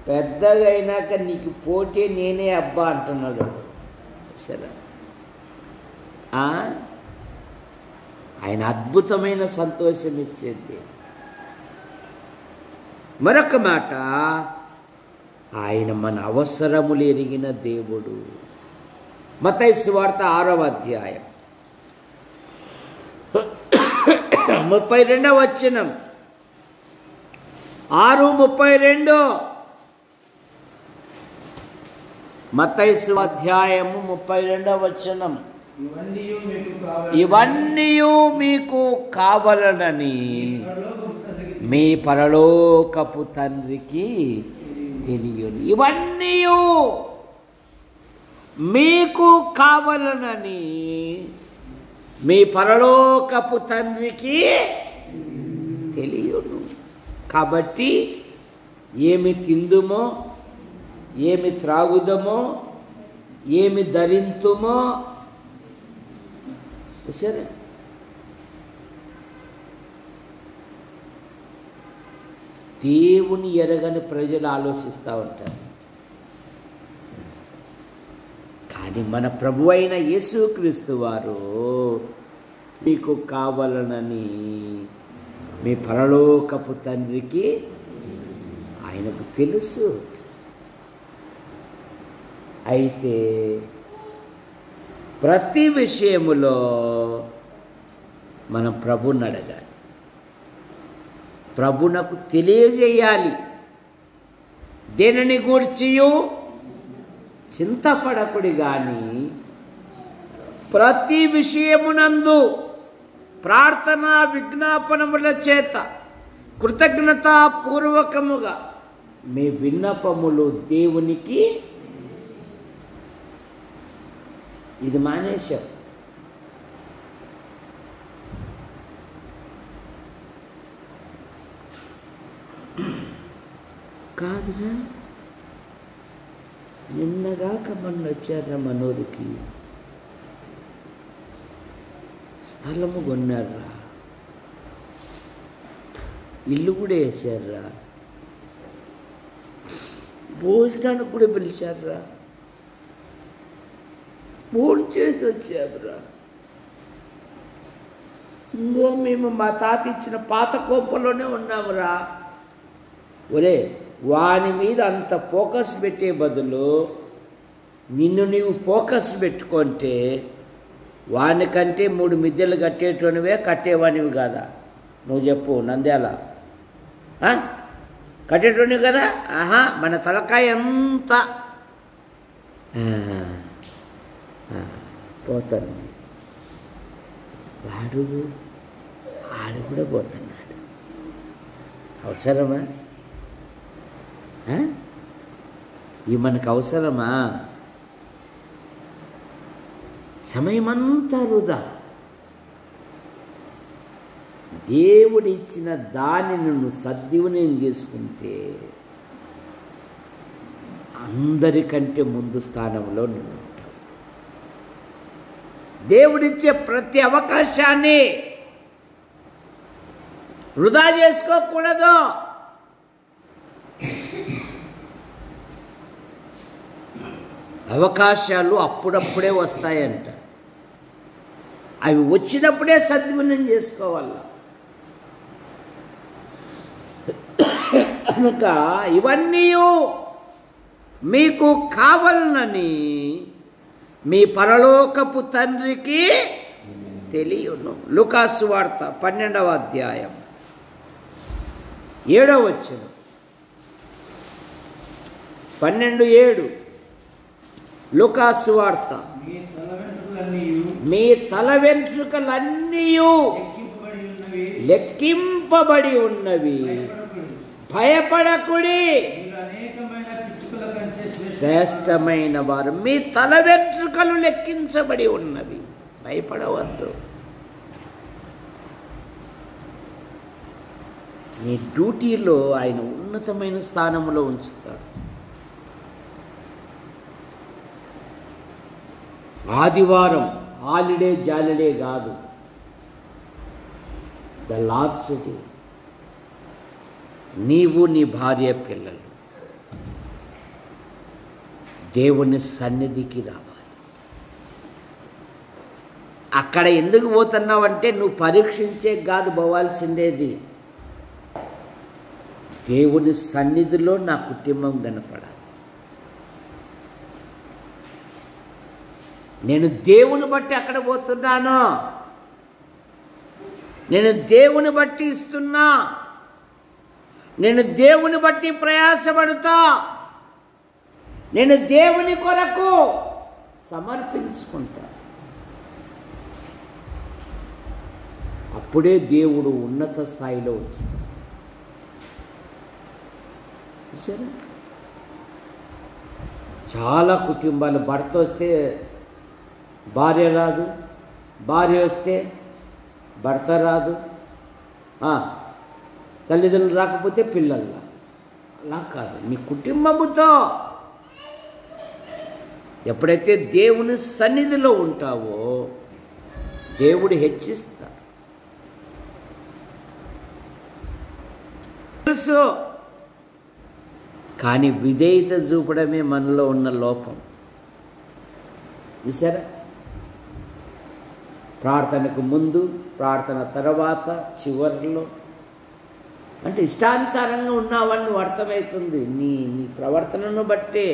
పెద్దగా అయినాక నీకు పోటీ నేనే అబ్బా అంటున్నాడు. సరే, ఆయన అద్భుతమైన సంతోషం ఇచ్చేది. మరొక మాట, ఆయన మన అవసరములు ఎరిగిన దేవుడు. మత్తయి సువార్త 6వ అధ్యాయం 32వ వచనం. 6:32 మత్తయి అధ్యాయము 32వ వచనం. ఇవన్నీ మీకు కావాలనని మీ పరలోకపు తండ్రికి తెలియదు. ఇవన్నీ మీకు కావాలనని మీ పరలోకపు తండ్రికి తెలియను. కాబట్టి ఏమి తిందుమో, ఏమి త్రాగుదమో, ఏమి ధరింతుమో, సరే దేవుని ఎరగని ప్రజలు ఆలోచిస్తూ ఉంటారు. కానీ మన ప్రభు అయిన యేసుక్రీస్తు వారు మీకు కావాలనని మీ పరలోకపు తండ్రికి ఆయనకు తెలుసు. అయితే ప్రతి విషయములో మనం ప్రభుని అడగాలి, ప్రభునకు తెలియజేయాలి. దేనిని గూర్చియు చింతపడకుడి గాని ప్రతి విషయమునందు ప్రార్థన విజ్ఞాపనముల చేత కృతజ్ఞతాపూర్వకముగా మీ విన్నపములు దేవునికి, ఇది మానేశాం. కాదుగా, నిన్నగాక మొన్న వచ్చారా మనూరికి, స్థలము కొన్నారా, ఇల్లు కూడా వేసారా, భోజనానికి కూడా పిలిచారా, భోజనం చేసి వచ్చారా. ఇంకో మేము మా తాత ఇచ్చిన పాత కొంపలోనే ఉన్నామురా. ఒరే, వాని మీద అంత ఫోకస్ పెట్టే బదులు నిన్ను నీవు ఫోకస్ పెట్టుకుంటే వానికంటే 3 మిద్దెలు కట్టేటోనివే, కట్టేవానివి కాదా? నువ్వు చెప్పు నంద్యాల, కట్టేటోనివి కదా. మన తలకాయ అంతా పోతాను. ఆడు కూడా పోతున్నాడు. అవసరమా? ఇవి మనకు అవసరమా? సమయమంతా వృధా. దేవుడిచ్చిన దానిని నువ్వు సద్వినియోగం చేసుకుంటే అందరికంటే ముందు స్థానంలో నువ్వు ఉంటావు. దేవుడిచ్చే ప్రతి అవకాశాన్ని వృధా చేసుకోకూడదు. అవకాశాలు అప్పుడప్పుడే వస్తాయంట. అవి వచ్చినప్పుడే సద్వినియోగం చేసుకోవాల. కనుక ఇవన్నీ మీకు కావాలనని మీ పరలోకపు తండ్రికి తెలియను. లూకాసు వార్త 12వ అధ్యాయం 7వ వచనం, 12:7. లూకాసు వార్త, మీ తల వెంట్రుకలన్నీ లెక్కింపబడి ఉన్నవి, భయపడకుడి, శ్రేష్టమైన వారు. మీ తల వెంట్రుకలు లెక్కించబడి ఉన్నవి, భయపడవద్దు. నీ డ్యూటీలో ఆయన ఉన్నతమైన స్థానంలో ఉంచుతాడు. ఆదివారం హాలిడే జాలిడే కాదు, ద లార్డ్స్ డే. నీవు నీ భార్య పిల్లలు దేవుని సన్నిధికి రావాలి. అక్కడ ఎందుకు పోతున్నావంటే నువ్వు పరీక్షించే కాదు పోవాల్సిండేది. దేవుని సన్నిధిలో నా కుటుంబం కనపడాలి. నేను దేవుని బట్టి అక్కడ పోతున్నాను, నేను దేవుని బట్టి ఇస్తున్నా, నేను దేవుని బట్టి ప్రయాసపడుతా, నేను దేవుని కొరకు సమర్పించుకుంటా. అప్పుడే దేవుడు ఉన్నత స్థాయిలో వస్తాడు. సరే, చాలా కుటుంబాలు భర్త వస్తే భార్య రాదు, భార్య వస్తే భర్త రాదు, తల్లిదండ్రులు రాకపోతే పిల్లల్లా. అలా కాదు, నీ కుటుంబముతో ఎప్పుడైతే దేవుని సన్నిధిలో ఉంటావో దేవుడు హెచ్చిస్తాడు. తెలుసు, కానీ విధేయత చూపడమే మనలో ఉన్న లోపం. చూసారా, ప్రార్థనకు ముందు, ప్రార్థన తర్వాత, చివరిలో అంటే ఇష్టానుసారంగా ఉన్నావని నువ్వు అర్థమవుతుంది. నీ ప్రవర్తనను బట్టే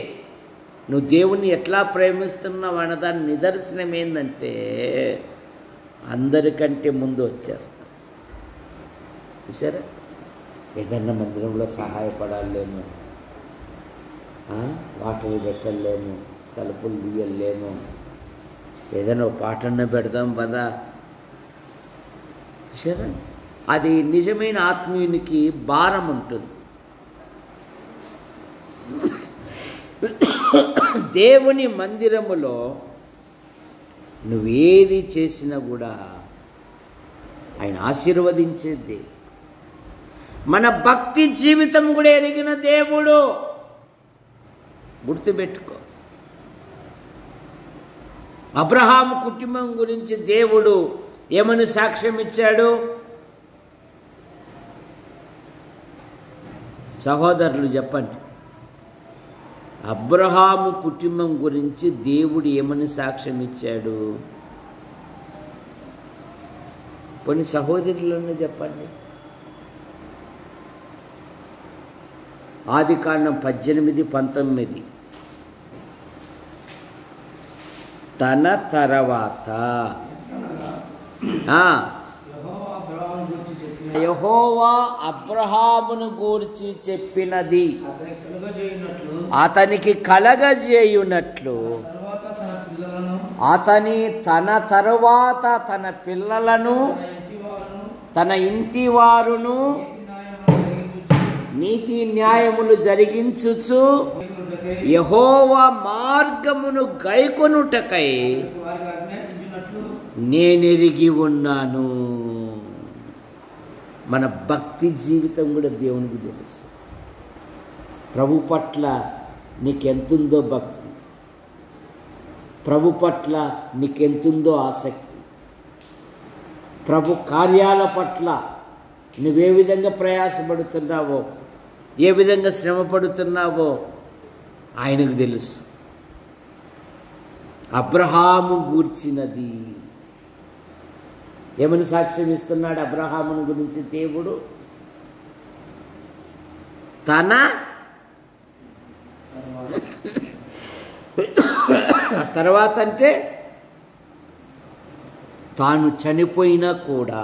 నువ్వు దేవుణ్ణి ఎట్లా ప్రేమిస్తున్నావు అన్నదాని నిదర్శనం ఏంటంటే అందరికంటే ముందు వచ్చేస్తా. చూసారా, ఏదన్నా మందిరంలో సహాయపడాలేము, వాటర్ పెట్టలేము, తలుపులు తీయలేము, ఏదైనా పాటన్న పెడదాం పదా. సరే, అది నిజమైన ఆత్మీయునికి భారం ఉంటుంది. దేవుని మందిరములో నువ్వేది చేసినా కూడా ఆయన ఆశీర్వదించేది. మన భక్తి జీవితం కూడా ఎరిగిన దేవుడు. గుర్తుపెట్టుకో, అబ్రహాము కుటుంబం గురించి దేవుడు ఏమని సాక్ష్యం ఇచ్చాడు? సహోదరులు చెప్పండి, అబ్రహాము కుటుంబం గురించి దేవుడు ఏమని సాక్ష్యం ఇచ్చాడు? కొన్ని సహోదరులను చెప్పండి. ఆదికాండం 18:19. తన తర్వాత యెహోవా అబ్రహామును గూర్చి చెప్పినది అతనికి కలగజేయునట్లు అతని తన తరువాత తన పిల్లలను తన ఇంటి వారును నీతి న్యాయములు జరిగించుచు యెహోవా మార్గమును గైకొనుటకై నేనెరిగి ఉన్నాను. మన భక్తి జీవితం కూడా దేవునికి తెలుసు. ప్రభు పట్ల నీకెంతుందో భక్తి, ప్రభు పట్ల నీకెంతుందో ఆసక్తి, ప్రభు కార్యాల పట్ల నువ్వే విధంగా ప్రయాసపడుతున్నావో, ఏ విధంగా శ్రమ పడుతున్నావో ఆయనకు తెలుసు. అబ్రహాము గూర్చినది ఏమని సాక్ష్యం ఇస్తున్నాడు? అబ్రహామును గురించి దేవుడు తన తర్వాత అంటే తాను చనిపోయినా కూడా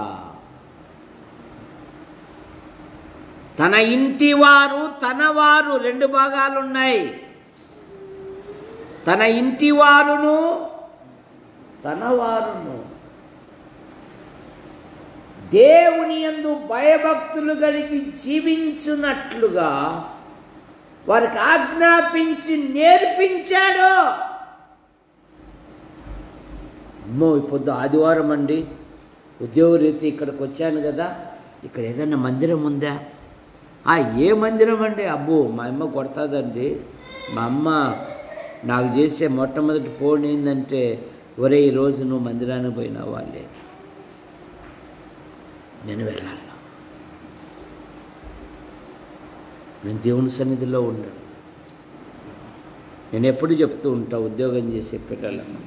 తన ఇంటి వారు తన వారు 2 భాగాలు ఉన్నాయి. తన ఇంటి వారును తన వారును దేవుని యందు భయభక్తులు కలిగి జీవించున్నట్లుగా వారికి ఆజ్ఞాపించి నేర్పించాడు. అమ్మో, పొద్దు ఆదివారం అండి, ఉద్యోగరీతి ఇక్కడికి వచ్చాను కదా, ఇక్కడ ఏదైనా మందిరం ఉందా? ఏ మందిరం అండి? అబ్బో మా అమ్మ కొడతాదండి. మా అమ్మ నాకు చేసే మొట్టమొదటి ఫోన్ ఏంటంటే, ఒరే ఈరోజు నువ్వు మందిరానికి పోయినావా? లేదు, నేను వెళ్ళాలి, నేను దేవుని సన్నిధిలో ఉన్నాను. నేను ఎప్పుడు చెప్తూ ఉంటా ఉద్యోగం చేసే పిల్లలను,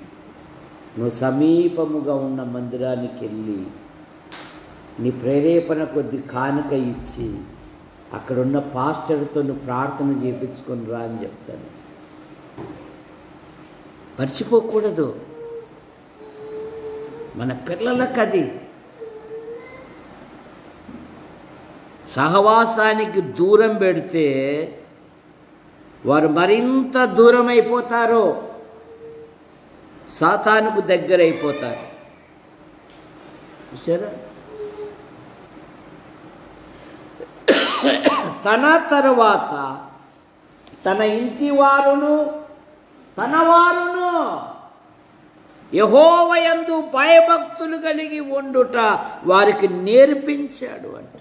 నువ్వు సమీపముగా ఉన్న మందిరానికి వెళ్ళి నీ ప్రేరేపణ కొద్ది కానుక ఇచ్చి అక్కడున్న పాస్టర్తో నువ్వు ప్రార్థన చేయించుకొని రా అని చెప్తాను. మర్చిపోకూడదు. మన పిల్లలకు అది సహవాసానికి దూరం పెడితే వారు మరింత దూరం అయిపోతారు, సాతానుకు దగ్గర అయిపోతారు. సరే, తన తరువాత తన ఇంటి వారును తన వారును యెహోవా యందు భయభక్తులు కలిగి ఉండుట వారికి నేర్పించాడు అంట.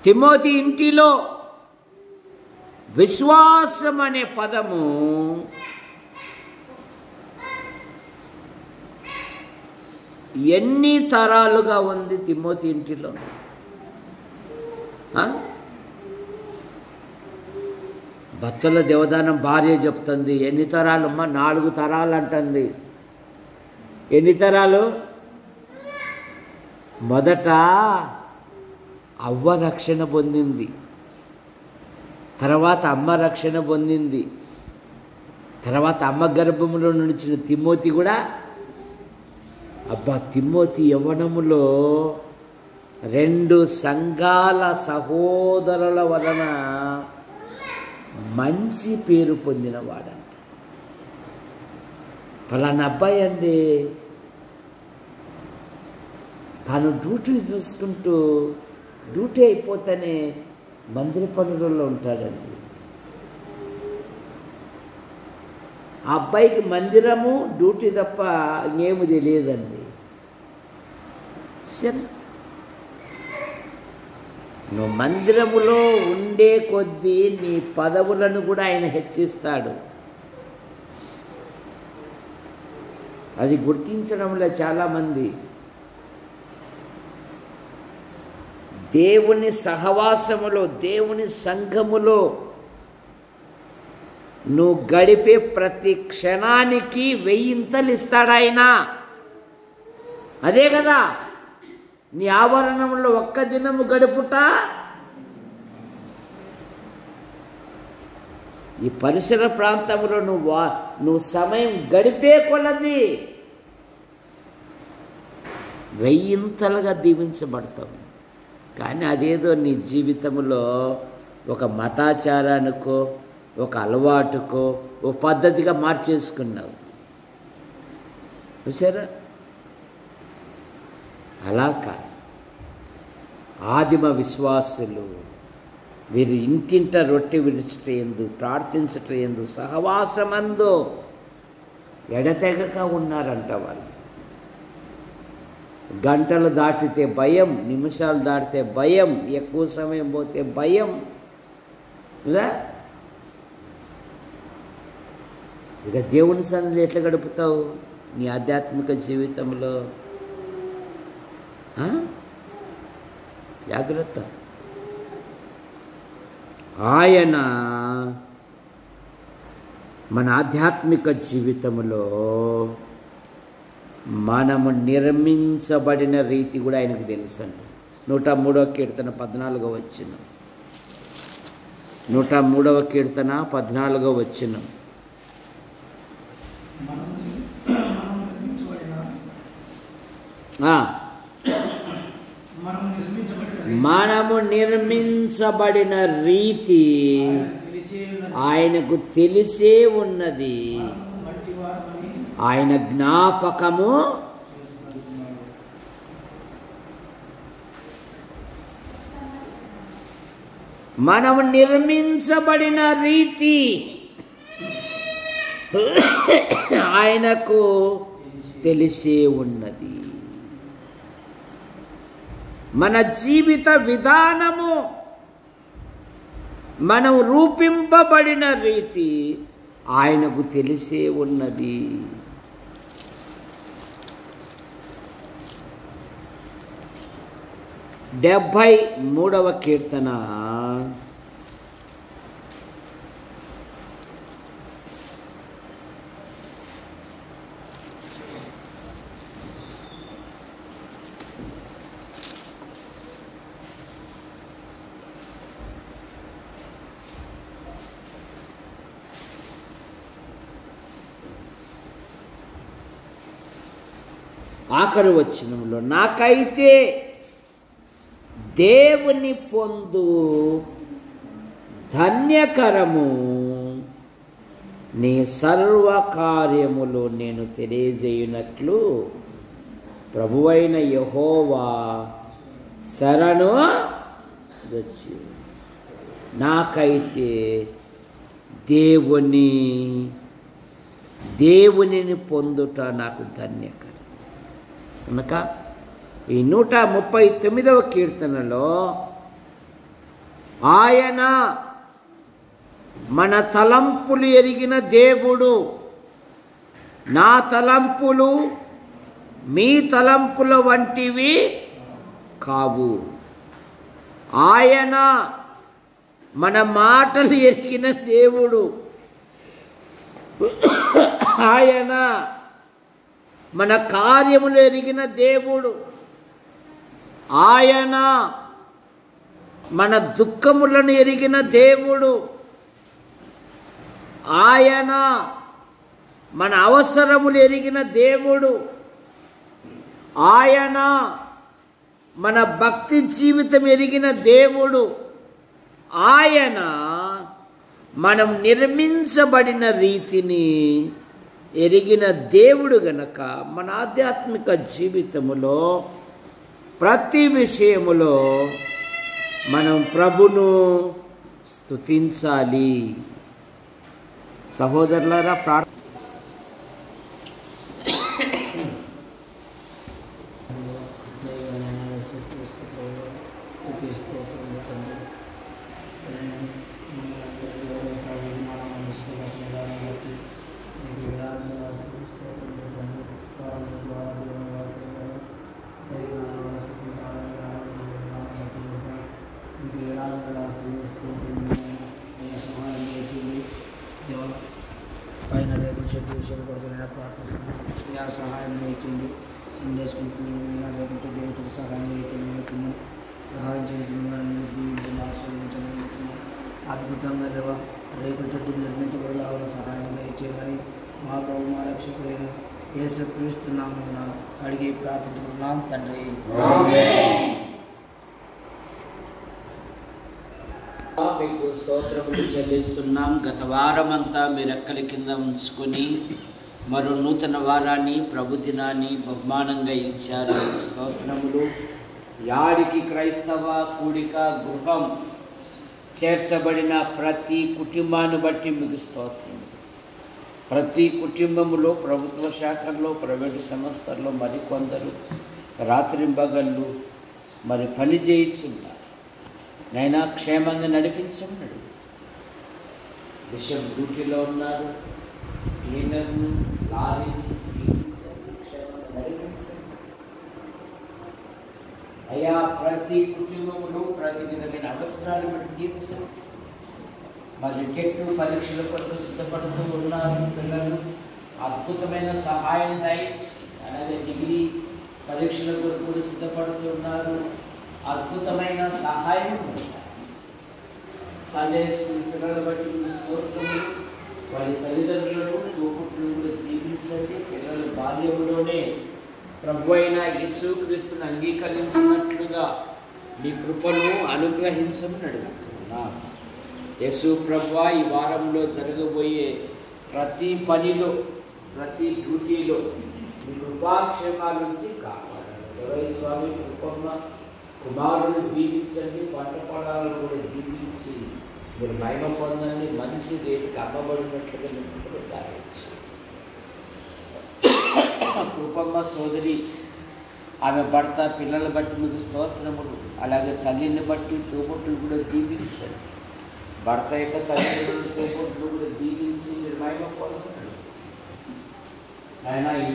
తిమోతి ఇంటిలో విశ్వాసం అనే పదము ఎన్ని తరాలుగా ఉంది తిమోతి ఇంటిలో? భక్తుల దేవదానం భార్య చెప్తుంది, ఎన్ని తరాలమ్మా? 4 తరాలు అంటుంది. ఎన్ని తరాలు? మొదట అవ్వ రక్షణ పొందింది, తర్వాత అమ్మ రక్షణ పొందింది, తర్వాత అమ్మ గర్భంలో నడిచిన తిమోతి కూడా. అబ్బా, తిమోతి యవ్వనములో 2 సంఘాల సహోదరుల వలన మంచి పేరు పొందినవాడంట. పలానా అబ్బాయి అండి తను డ్యూటీ చూసుకుంటూ డ్యూటీ అయిపోతేనే మందిర పనులలో ఉంటాడండి. ఆ అబ్బాయికి మందిరము డ్యూటీ తప్ప ఇంకేమి తెలియదండి. సరే, నువ్వు మందిరములో ఉండే కొద్దీ నీ పదవులను కూడా ఆయన హెచ్చిస్తాడు. అది గుర్తించడంలో చాలామంది దేవుని సహవాసములో, దేవుని సంఘములో నువ్వు గడిపే ప్రతి క్షణానికి 1000 ఇస్తాడు ఆయన. అదే కదా నీ ఆవరణంలో ఒక్క దినము గడుపుట. ఈ పరిసర ప్రాంతంలో నువ్వు సమయం గడిపే కొలది 1000 దీవించబడతావు. కానీ అదేదో నీ జీవితంలో ఒక మతాచారానికో, ఒక అలవాటుకో, ఒక పద్ధతిగా మార్చేసుకున్నావు. చూసారా? అలా కాదు. ఆదిమ విశ్వాసులు వీరు ఇంటింట రొట్టె విడిచుట ఎందు, ప్రార్థించుట ఎందు, సహవాసమందు ఎడతెగక ఉన్నారంట. వాళ్ళు గంటలు దాటితే భయం, నిమిషాలు దాటితే భయం, ఎక్కువ సమయం పోతే భయం. ఇక దేవుని సన్నిధిలో ఎట్లా గడుపుతావు నీ ఆధ్యాత్మిక జీవితంలో? జాగ్రత్త. ఆయన మన ఆధ్యాత్మిక జీవితంలో మనము నిర్మించబడిన రీతి కూడా ఆయనకు తెలుసండి. 103వ కీర్తన 14వ వచనం. 103వ కీర్తన 14వ వచనం. మనము నిర్మించబడిన రీతి ఆయనకు తెలిసే ఉన్నది. ఆయన జ్ఞాపకము మనము నిర్మించబడిన రీతి ఆయనకు తెలిసే ఉన్నది. మన జీవిత విధానము, మనం రూపింపబడిన రీతి ఆయనకు తెలిసే ఉన్నది. 73వ కీర్తన 8వ వచనంలో, నాకైతే దేవుని పొందు ధన్యకరము, నీ సర్వకార్యములు నేను తెలియజేయునట్లు ప్రభువైన యెహోవా శరణు జొచ్చి. నాకైతే దేవునిని పొందుట నాకు ధన్యకరం. కనుక ఈ 139వ కీర్తనలో ఆయన మన తలంపులు ఎరిగిన దేవుడు. నా తలంపులు మీ తలంపుల వంటివి కావు. ఆయన మన మాటలు ఎరిగిన దేవుడు. ఆయన మన కార్యములు ఎరిగిన దేవుడు. ఆయన మన దుఃఖములను ఎరిగిన దేవుడు. ఆయన మన అవసరములు ఎరిగిన దేవుడు. ఆయన మన భక్తి జీవితం ఎరిగిన దేవుడు. ఆయన మనం నిర్మించబడిన రీతిని ఎరిగిన దేవుడు గనక మన ఆధ్యాత్మిక జీవితములో ప్రతి విషయములో మనం ప్రభును స్తుతించాలి. సహోదరులారా, పైన రేపుల చెట్టు విషయం కొడుకునైనా ప్రార్థిస్తున్నాను. ఇలా సహాయం చేయండి. సండే స్కూల్కి రేపుల చెట్టు వేయటం సహాయం చేయటం సహాయం చేయడం ఆశ్రయించడం అద్భుతంగా దేవా రేపుల చెట్టు నిర్మించబడేలాగా సహాయం చేయమని మా ప్రభు మా రక్షకుడైన యేసుక్రీస్తు నామమున అడిగి ప్రార్థించుకున్నాం తండ్రి. మీకు స్తోత్రములు చెల్లిస్తున్నాం. గత వారమంతా మీరు రెక్కల కింద ఉంచుకొని మరో నూతన వారాన్ని ప్రభు దినాన్ని బహుమానంగా ఇచ్చారు. స్తోత్రములు. యాడికి క్రైస్తవ కూడిక గృహం చేర్చబడిన ప్రతి కుటుంబాన్ని బట్టి మీకు స్తోత్రం. ప్రతి కుటుంబంలో ప్రభుత్వ శాఖల్లో ప్రైవేటు సంస్థల్లో మరికొందరు రాత్రింబగళ్ళు మరి పని చేయించున్నారు. నైనా క్షేమంగా నడిపించమన్నాడు. బిషప్ డ్యూటీలో ఉన్నారు. క్లీనర్ను లారీని క్షేమంగా నడిపించండి అయ్యా. ప్రతి కుటుంబంలో ప్రతి విధమైన అవసరాలు బట్టి తీర్చండి. మరి టెట్ పరీక్షల కొరకు సిద్ధపడుతూ ఉన్నారు పిల్లలు. అద్భుతమైన సహాయం దయచి, అలాగే డిగ్రీ పరీక్షల కొరకు సిద్ధపడుతున్నారు. అద్భుతమైన సహాయం. సండే స్కూల్ పిల్లల బట్టి స్తోత్రములు. వారి తల్లిదండ్రులను తోపుట్లను కూడా దీవించండి. పిల్లల బాల్యంలోనే ప్రభు అయిన యేసుక్రీస్తును అంగీకరించినట్లుగా మీ కృపను అనుగ్రహించమని అడుగుతున్నా. యేసు ప్రభువా, ఈ వారంలో జరగబోయే ప్రతి పనిలో ప్రతి డ్యూటీలో మీ కృపాక్షేమాల నుంచి కాపాడండి. స్వామి కృపమ్మ కుమారుని దీవించండి. పంట పొలాలను కూడా దీవించి మీరు మహిమ పొందండి. మంచి రేటుకి అమ్మబడినట్లుగా మీకు దాయించి కృపమ్మ సోదరి ఆమె భర్త పిల్లల బట్టి మీకు స్తోత్రములు. అలాగే తల్లిని బట్టి తోబుట్టులు కూడా దీవించండి. భర్త యొక్క తల్లిదండ్రులు తోబుట్టులు కూడా దీవించి మీరు మహిమ పొందండి. అయినా ఈ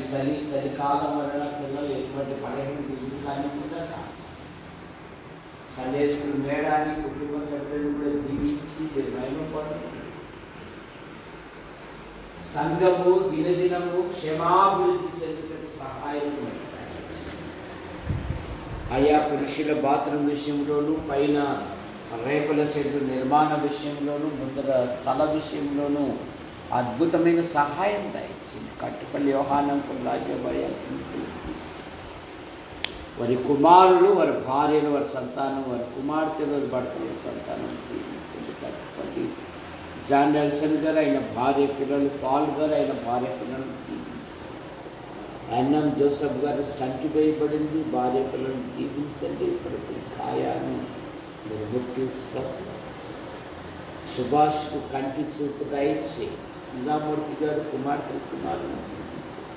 చలికాలం వలన పిల్లలు ఎటువంటి పడేటువంటి కానికుండా సండే స్కూల్ మేడాన్ని కుటుంబ సభ్యులను కూడా దీవించి మీరు మహిమ పొందండి. సంఘము దినదినము క్షమాభివృద్ధి చెందుటకు సహాయం. ఆయా పురుషుల బాత్రూమ్ విషయంలోనూ, పైన రేకుల షెడ్డు నిర్మాణ విషయంలోనూ, ముందర స్థల విషయంలోనూ అద్భుతమైన సహాయం దయచింది. కట్టుపల్లి యోహానం రాజభయ వారి కుమారులు, వారి భార్యలు, వారి సంతానం, వారి కుమార్తెలు, వారి భర్తల సంతానం దీవించండి. కట్టుపల్లి జాన్ నెల్సన్ గారు ఆయన భార్య పిల్లలు, పాల్ గారు ఆయన భార్య పిల్లలను దీవించండి. అన్నం జోసఫ్ గారు స్టంట్ వేయబడింది, భార్య పిల్లలను దీవించండి. ప్రతి గాయాన్ని మీరు ముక్తి స్వస్థపరచండి. సుభాష్కు కంటి చూపు దయచేయండి. సింగామూర్తి గారు కుమారులను దీవించండి.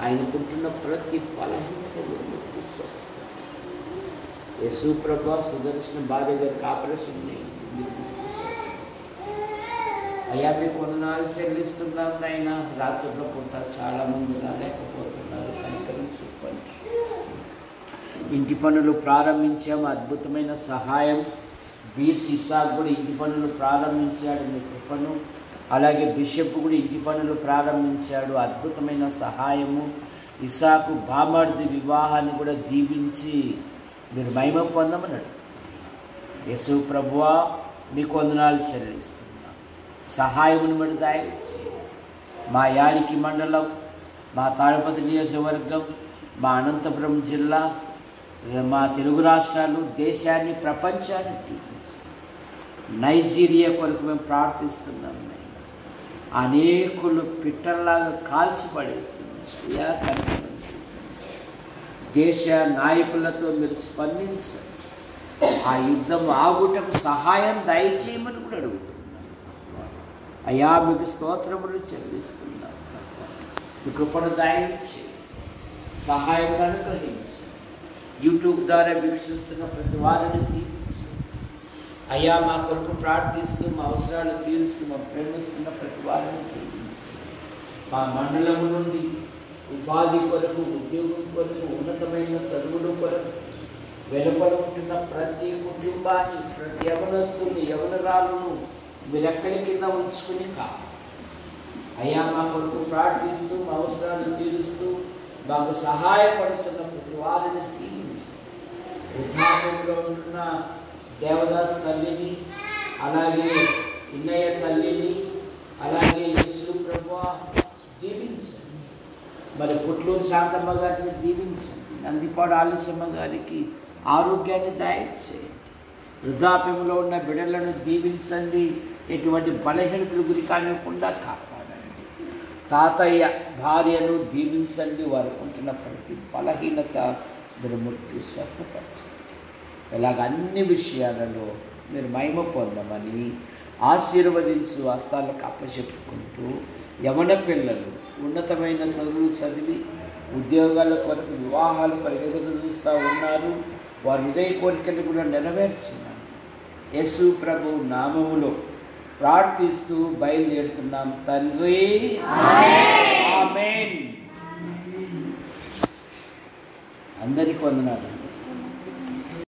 ఆయన పుట్టిన ప్రతి బలహీనతను ముక్తి స్వస్థపరచండి. యేసు ప్రభు సుదర్శన భార్య గారికి ఆపరేషన్ అయ్యా మీకు వందనాలు చెల్లిస్తున్నాం నాయనా. రాత్రుల పూట చాలామంది రాలేకపోతున్నారు, కనికరించుకోండి. ఇంటి పనులు ప్రారంభించాము, అద్భుతమైన సహాయం. బీఎస్ ఇసాక్ కూడా ఇంటి పనులు ప్రారంభించాడు, మీ కృపను. అలాగే బిషప్ కూడా ఇంటి పనులు ప్రారంభించాడు, అద్భుతమైన సహాయము. ఇసాకు బామర్ది వివాహాన్ని కూడా దీవించి మీరు మహిమ పొందమన్నాడు. యేసు ప్రభువా మీకు వందనాలు చెల్లిస్తున్నాం. సహాయమును బట్టి దయచేసి మా యాడికి మండలం, మా తాడిపత్రి నియోజకవర్గం, మా అనంతపురం జిల్లా, మా తెలుగు రాష్ట్రాలు, దేశాన్ని, ప్రపంచాన్ని దీవించి నైజీరియా కొరకు మేము ప్రార్థిస్తున్నాం. అనేకులు పిట్టల్లాగా కాల్చి పడేస్తున్నారు. దేశ నాయకులతో మీరు స్పందించండి. ఆ యుద్ధం ఆగుటకు సహాయం దయచేయమని కూడా అడుగుతున్నాం. అయ్యా మీకు స్తోత్రములు చెల్లిస్తున్నాం. మీ కృపను దయచేయండి, సహాయం అనుగ్రహించండి. యూట్యూబ్ ద్వారా వీక్షిస్తున్న ప్రతి వారిని దీవించండి. అయ్యా మా కొరకు ప్రార్థిస్తూ మా అవసరాలు తీరుస్తూ మా ప్రేమిస్తున్న ప్రతి వారిని దీవించండి. మా మండలం నుండి ఉపాధి కొరకు, ఉద్యోగం కొరకు, ఉన్నతమైన చదువుల కొరకు వెలుపల ఉంటున్న ప్రతి కుటుంబాన్ని, ప్రతి యవనస్తుని, యవనరాలను మీరు ఎక్కడి కింద ఉంచుకుని అయ్యా మా కొరకు ప్రార్థిస్తూ మా అవసరాలు తీరుస్తూ మాకు సహాయపడుతున్న ప్రతి వారిని దీవించండి. వృద్ధాప్యంలో ఉంటున్న దేవదాస్ తల్లిని, అలాగే ఇన్నయ్య తల్లిని, అలాగే యేసు ప్రభువా దీవించండి. మరి పుట్లూరు శాంతమ్మ గారిని దీవించండి. నందిపాడు ఆలస్యమ్మ గారికి ఆరోగ్యాన్ని దయచేయండి. వృద్ధాప్యంలో ఉన్న బిడ్డలను దీవించండి. ఎటువంటి బలహీనతలు గురి కానివ్వకుండా కాపాడండి. తాతయ్య భార్యను దీవించండి. వారు ఉంటున్న ప్రతి బలహీనత మీరు ముట్టి స్వస్థపరచండి. ఇలాగ అన్ని విషయాలలో మీరు మహిమ పొందమని ఆశీర్వదించు హస్తాలకు అప్పచెప్పుకుంటూ, యవన పిల్లలు ఉన్నతమైన చదువులు చదివి ఉద్యోగాల కొరకు, వివాహాల కొరకు ఎదురు చూస్తూ ఉన్నారు. వారి హృదయ కోరికలు కూడా నెరవేర్చినారు. యేసు ప్రభు నామములో ప్రార్థిస్తూ బయలుదేరుతున్నాం తండ్రి. ఆమేన్. అందరికీ వందనాలు.